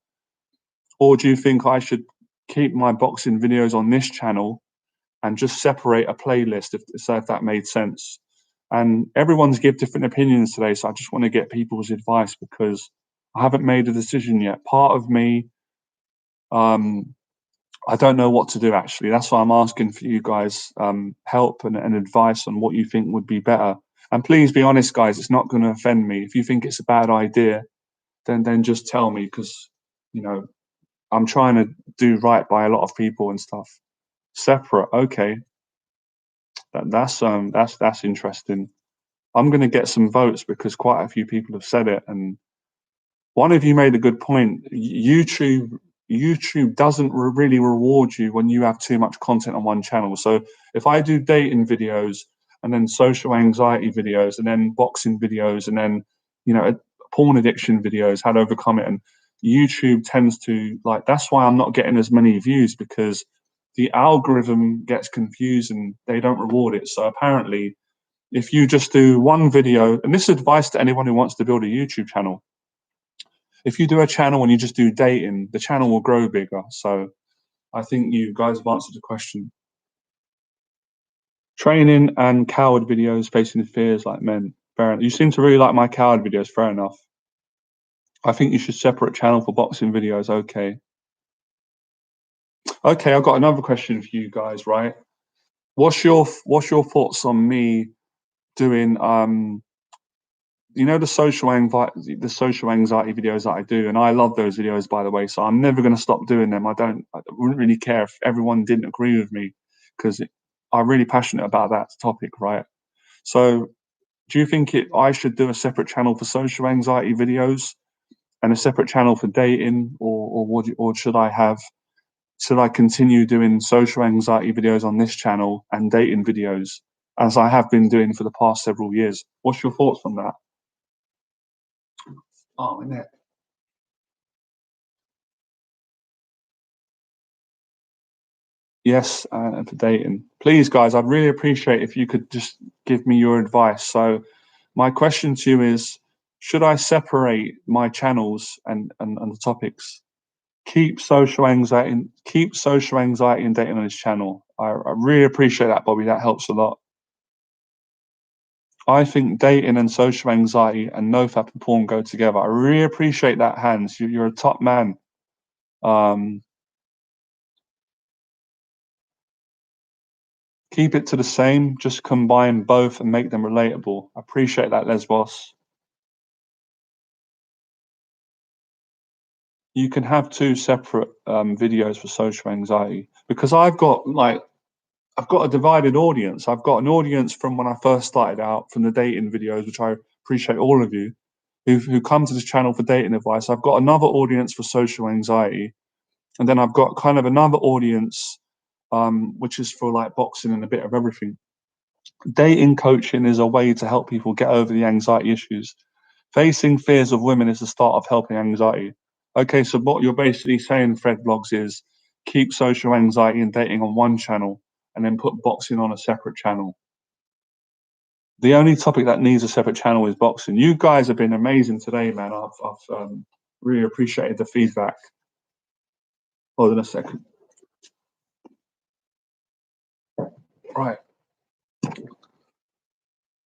or do you think I should keep my boxing videos on this channel and just separate a playlist, if that made sense? And everyone's give different opinions today, so I just want to get people's advice, because I haven't made a decision yet. Part of me, um, I don't know what to do, actually. That's why I'm asking for you guys help and advice on what you think would be better. And please be honest, guys. It's not going to offend me. If you think it's a bad idea, then just tell me, because you know I'm trying to do right by a lot of people and stuff. Separate, okay. That's interesting. I'm going to get some votes, because quite a few people have said it, and one of you made a good point. YouTube doesn't really reward you when you have too much content on one channel. So if I do dating videos, and then social anxiety videos, and then boxing videos, and then porn addiction videos, how to overcome it, and YouTube tends to, like, that's why I'm not getting as many views, because the algorithm gets confused and they don't reward it. So apparently, if you just do one video, and this is advice to anyone who wants to build a YouTube channel, if you do a channel and you just do dating, the channel will grow bigger. So I think you guys have answered the question. Training and coward videos, facing fears like men. Fair enough. You seem to really like my coward videos. Fair enough. I think you should separate channel for boxing videos. Okay. Okay, I've got another question for you guys, right? What's your thoughts on me doing the social anxiety videos that I do, and I love those videos, by the way. So I'm never going to stop doing them. I wouldn't really care if everyone didn't agree with me, because I'm really passionate about that topic, right? So Do you think I should do a separate channel for social anxiety videos and a separate channel for dating, or should I continue doing social anxiety videos on this channel and dating videos as I have been doing for the past several years? What's your thoughts on that? Oh, isn't it? Yes, and for dating. Please, guys, I'd really appreciate if you could just give me your advice. So, my question to you is, should I separate my channels and the topics? Keep social anxiety and dating on his channel. I really appreciate that, Bobby. That helps a lot. I think dating and social anxiety and nofap and porn go together. I really appreciate that, Hans. You're a top man. Um, Keep it to the same. Just combine both and make them relatable. I appreciate that, Lesbos. You can have two separate videos for social anxiety because I've got a divided audience. I've got an audience from when I first started out, from the dating videos, which I appreciate all of you who come to this channel for dating advice. I've got another audience for social anxiety, and then I've got kind of another audience, which is for like boxing and a bit of everything. Dating coaching is a way to help people get over the anxiety issues. Facing fears of women is the start of helping anxiety. Okay, so what you're basically saying, Fred Vlogs, is keep social anxiety and dating on one channel and then put boxing on a separate channel. The only topic that needs a separate channel is boxing. You guys have been amazing today, man. I've really appreciated the feedback. Hold on a second. Right.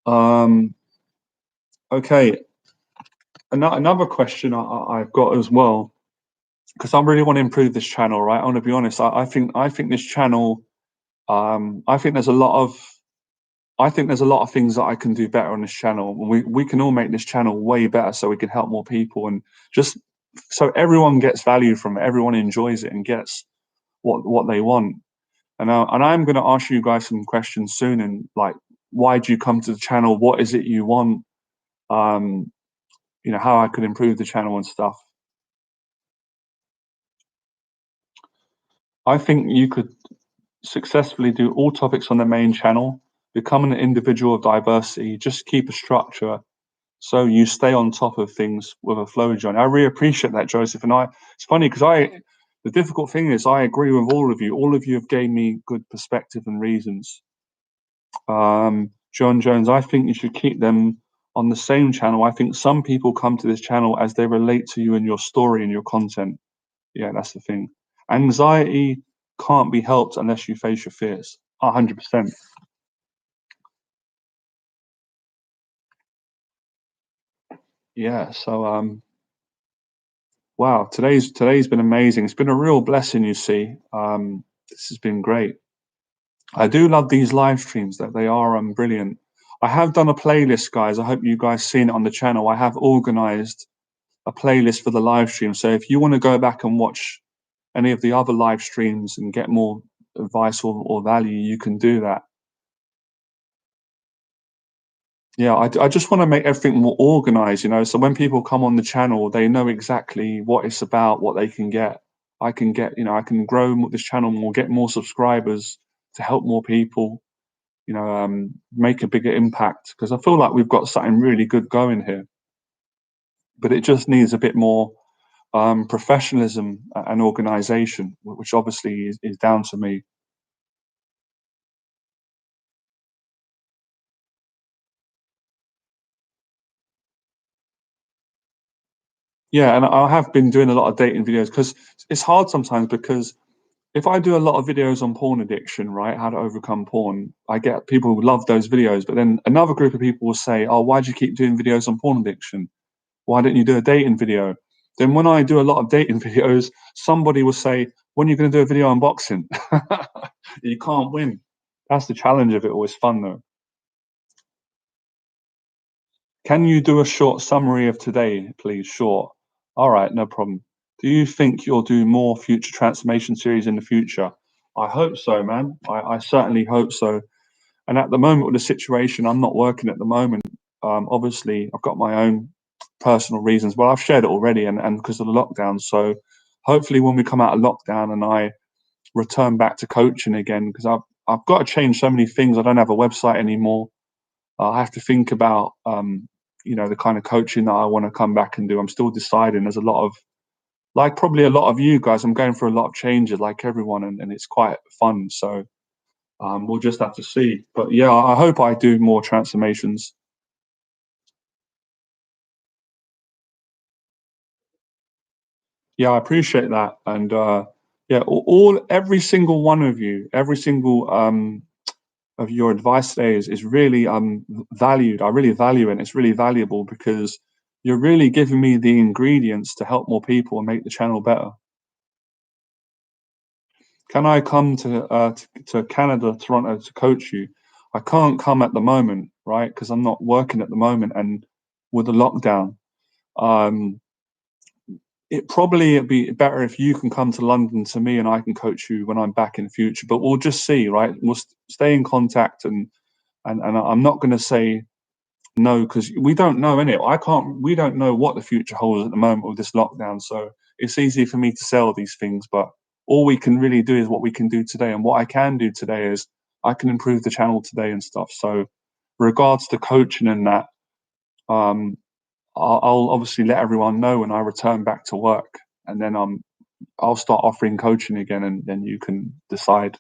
Um, okay. Another question I've got as well, because I really want to improve this channel, right? I want to be honest. I think this channel. I think there's a lot of. I think there's a lot of things that I can do better on this channel. We can all make this channel way better, so we can help more people and just so everyone gets value from it. Everyone enjoys it and gets what they want. And I'm going to ask you guys some questions soon. And like, why do you come to the channel? What is it you want? Um, how I could improve the channel and stuff. I think you could successfully do all topics on the main channel, become an individual of diversity, just keep a structure so you stay on top of things with a flow, John. I really appreciate that, Joseph. And it's funny because the difficult thing is I agree with all of you. All of you have gave me good perspective and reasons. John Jones, I think you should keep them on the same channel. I think some people come to this channel as they relate to you and your story and your content. Yeah, that's the thing. Anxiety can't be helped unless you face your fears. 100%. Yeah. So, wow, today's been amazing. It's been a real blessing, you see. This has been great. I do love these live streams, that they are brilliant. I have done a playlist, guys. I hope you guys seen it on the channel. I have organized a playlist for the live stream. So if you want to go back and watch any of the other live streams and get more advice or value, you can do that. Yeah, I just want to make everything more organized, so when people come on the channel, they know exactly what it's about, what they can get. I can grow this channel more, get more subscribers to help more people, make a bigger impact. Because I feel like we've got something really good going here, but it just needs a bit more professionalism and organization, which obviously is down to me. Yeah, and I have been doing a lot of dating videos because it's hard sometimes because if I do a lot of videos on porn addiction, right, how to overcome porn, I get people who love those videos. But then another group of people will say, "Oh, why do you keep doing videos on porn addiction? Why don't you do a dating video?" Then when I do a lot of dating videos, somebody will say, "When are you going to do a video on boxing?" You can't win. That's the challenge of it. Always fun though. Can you do a short summary of today, please? Short. All right, no problem. Do you think you'll do more future transformation series in the future? I hope so, man. I certainly hope so. And at the moment with the situation, I'm not working at the moment. Obviously, I've got my own personal reasons. Well, I've shared it already, and because of the lockdown. So hopefully, when we come out of lockdown and I return back to coaching again, because I've got to change so many things. I don't have a website anymore. I have to think about the kind of coaching that I want to come back and do. I'm still deciding. There's a lot of, like, probably a lot of you guys. I'm going through a lot of changes, like everyone, and it's quite fun. So we'll just have to see. But yeah, I hope I do more transformations. Yeah, I appreciate that. And yeah, every single one of you, every single of your advice today is really valued. I really value it. It's really valuable because you're really giving me the ingredients to help more people and make the channel better. Can I come to Canada, Toronto, to coach you? I can't come at the moment, right? Because I'm not working at the moment, and with the lockdown, um, it'd be better if you can come to London to me, and I can coach you when I'm back in the future. But we'll just see, right? We'll stay in contact, and I'm not going to say no, because we don't know, innit? We don't know what the future holds at the moment with this lockdown. So it's easy for me to sell these things, but all we can really do is what we can do today. And what I can do today is I can improve the channel today and stuff. So regards to coaching and that, um, I'll obviously let everyone know when I return back to work, and then I'll start offering coaching again, and then you can decide.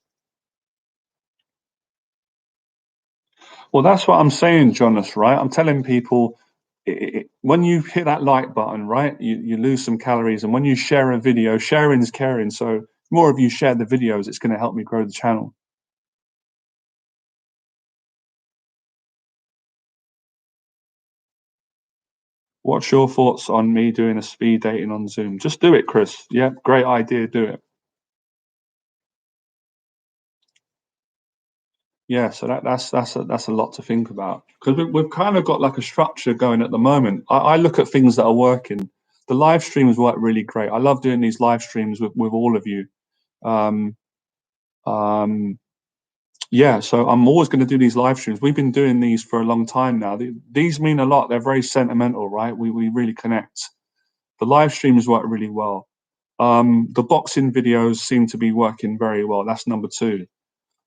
Well, that's what I'm saying, Jonas, right? I'm telling people when you hit that like button, right, you lose some calories. And when you share a video, sharing is caring. So more of you share the videos, it's going to help me grow the channel. What's your thoughts on me doing a speed dating on Zoom? Just do it, Chris. Yeah, great idea. Do it. Yeah, so that's a lot to think about because we've kind of got like a structure going at the moment. I look at things that are working. The live streams work really great. I love doing these live streams with all of you. Um, um, yeah, so I'm always going to do these live streams. We've been doing these for a long time now. These mean a lot. They're very sentimental, right? We really connect. The live streams work really well. The boxing videos seem to be working very well. That's number two.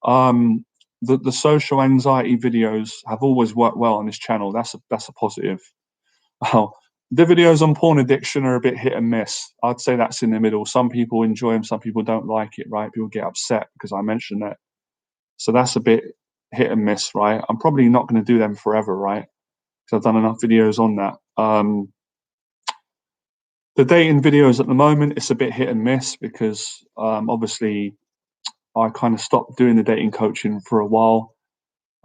Um, the social anxiety videos have always worked well on this channel. That's a positive. Oh, the videos on porn addiction are a bit hit and miss. I'd say that's in the middle. Some people enjoy them, some people don't like it. Right? People get upset because I mentioned that. So that's a bit hit and miss, right? I'm probably not going to do them forever, right? Because I've done enough videos on that. The dating videos at the moment, it's a bit hit and miss because obviously I kind of stopped doing the dating coaching for a while.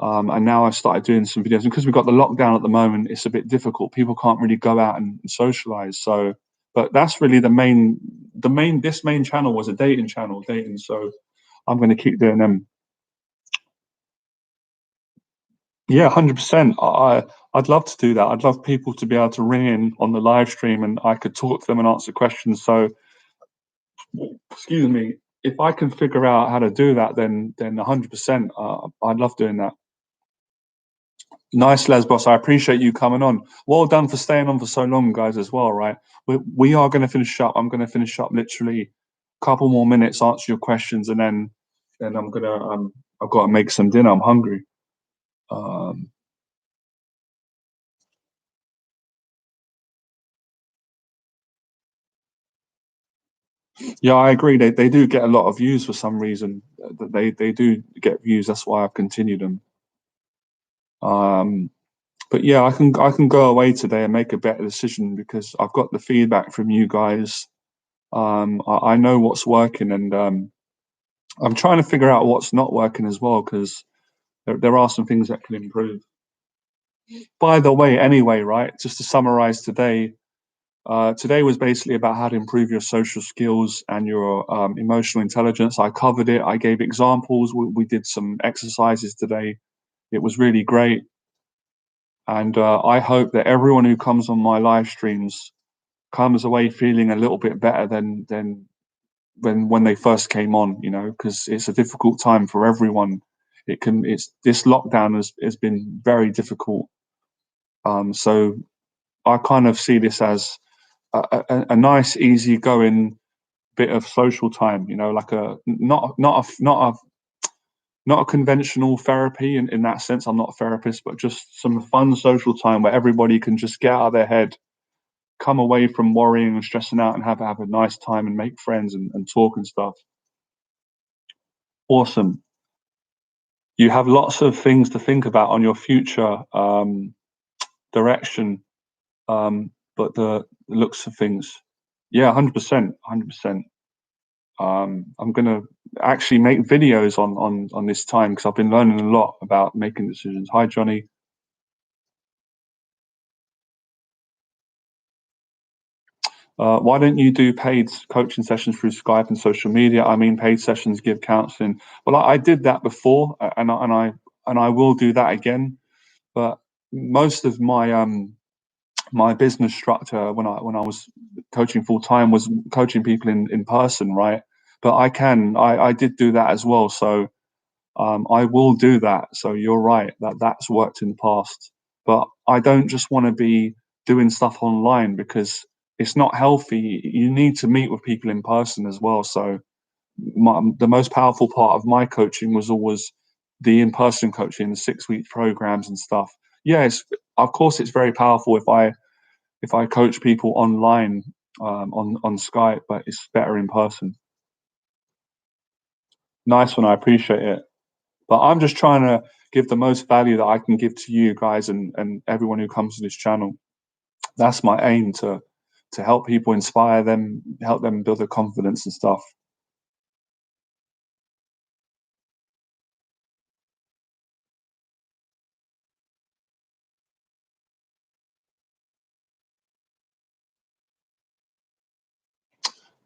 And now I've started doing some videos. And because we've got the lockdown at the moment, it's a bit difficult. People can't really go out and socialize. So, but that's really this main channel was a dating channel, dating. So I'm going to keep doing them. Yeah, 100%. I'd love to do that. I'd love people to be able to ring in on the live stream and I could talk to them and answer questions. So, excuse me, if I can figure out how to do that, then 100%. I'd love doing that. Nice, Lesbos. I appreciate you coming on. Well done for staying on for so long, guys, as well, right? We are going to finish up. I'm going to finish up literally a couple more minutes, answer your questions, and then I've got to make some dinner. I'm hungry. Um, yeah, I agree. They do get a lot of views for some reason. They do get views. That's why I've continued them. Um, but yeah, I can go away today and make a better decision because I've got the feedback from you guys. I know what's working, and I'm trying to figure out what's not working as well because there are some things that can improve. By the way, anyway, right? Just to summarize today, today was basically about how to improve your social skills and your emotional intelligence. I covered it. I gave examples. We did some exercises today. It was really great, and I hope that everyone who comes on my live streams comes away feeling a little bit better than when they first came on, because it's a difficult time for everyone. It's this lockdown has been very difficult. So I kind of see this as a nice, easy going bit of social time. You know, like a not a conventional therapy in that sense. I'm not a therapist, but just some fun social time where everybody can just get out of their head, come away from worrying and stressing out, and have a nice time and make friends and talk and stuff. Awesome. You have lots of things to think about on your future direction, but the looks of things, yeah, 100%, 100%. I'm gonna actually make videos on this time because I've been learning a lot about making decisions. Hi, Johnny. Why don't you do paid coaching sessions through Skype and social media? I mean, paid sessions give counseling. Well, I did that before, and I will do that again. But most of my business structure when I was coaching full time was coaching people in person, right? But I did do that as well. So I will do that. So you're right that's worked in the past. But I don't just want to be doing stuff online because it's not healthy. You need to meet with people in person as well. So the most powerful part of my coaching was always the in-person coaching, the 6 week programs and stuff. Yes, of course, it's very powerful if I coach people online on Skype, but it's better in person. Nice one, I appreciate it. But I'm just trying to give the most value that I can give to you guys and everyone who comes to this channel. That's my aim to help people, inspire them, help them build their confidence and stuff.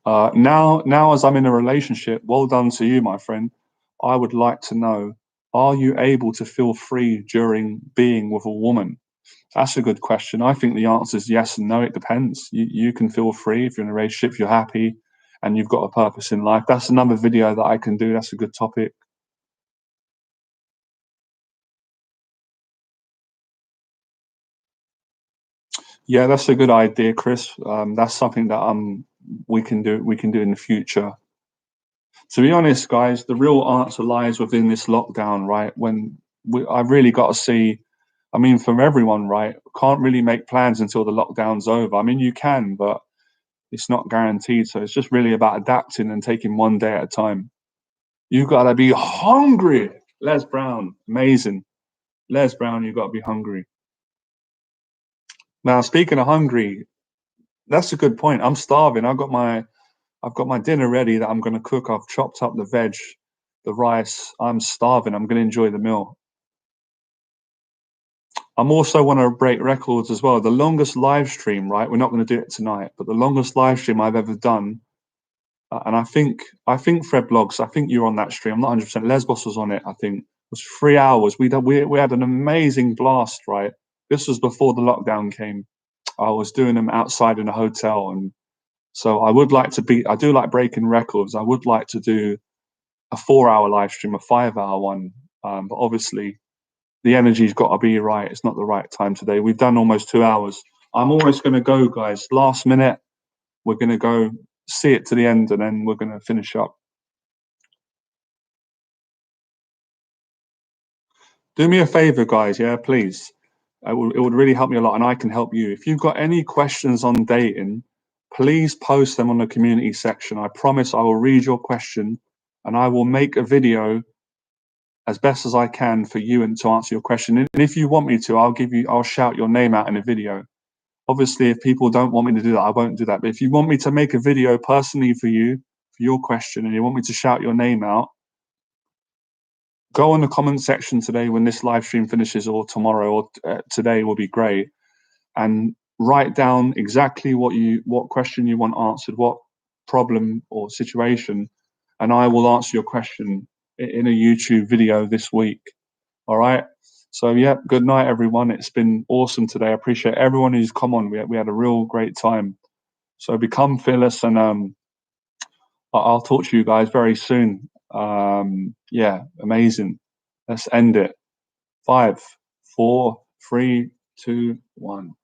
Now, as I'm in a relationship, well done to you, my friend. I would like to know: are you able to feel free during being with a woman? That's a good question. I think the answer is yes and no. It depends. You can feel free if you're in a relationship, if you're happy, and you've got a purpose in life. That's another video that I can do. That's a good topic. Yeah, that's a good idea, Chris. That's something that we can do in the future. To be honest, guys, the real answer lies within this lockdown, right? I really got to see. I mean, for everyone, right? Can't really make plans until the lockdown's over. I mean, you can, but it's not guaranteed. So it's just really about adapting and taking one day at a time. You gotta be hungry. Les Brown, amazing. Les Brown, you gotta be hungry. Now, speaking of hungry, that's a good point. I'm starving. I've got my dinner ready that I'm gonna cook. I've chopped up the veg, the rice. I'm starving. I'm gonna enjoy the meal. I'm also want to break records as well. The longest live stream, right? We're not going to do it tonight, but the longest live stream I've ever done, and I think Fred Blogs, I think you're on that stream. I'm not 100%. Lesbos was on it. I think it was 3 hours. We had an amazing blast, right? This was before the lockdown came. I was doing them outside in a hotel, and so I would like to be. I do like breaking records. I would like to do a 4 hour live stream, a 5 hour one, but obviously the energy's got to be right. It's not the right time today. We've done almost 2 hours. I'm almost going to go, guys. Last minute, we're going to go see it to the end, and then we're going to finish up. Do me a favor, guys. Yeah, please. It would really help me a lot, and I can help you. If you've got any questions on dating, please post them on the community section. I promise I will read your question, and I will make a video as best as I can for you and to answer your question. And if you want me to, I'll shout your name out in a video. Obviously, if people don't want me to do that, I won't do that. But if you want me to make a video personally for you, for your question, and you want me to shout your name out, go on the comment section today when this live stream finishes, or tomorrow, or today will be great, and write down exactly what question you want answered, what problem or situation, and I will answer your question in a YouTube video this week. All right. So yeah, good night, everyone. It's been awesome today. I appreciate everyone who's come on. We had a real great time. So become fearless, and I'll talk to you guys very soon. Yeah, amazing. Let's end it. 5, 4, 3, 2. one.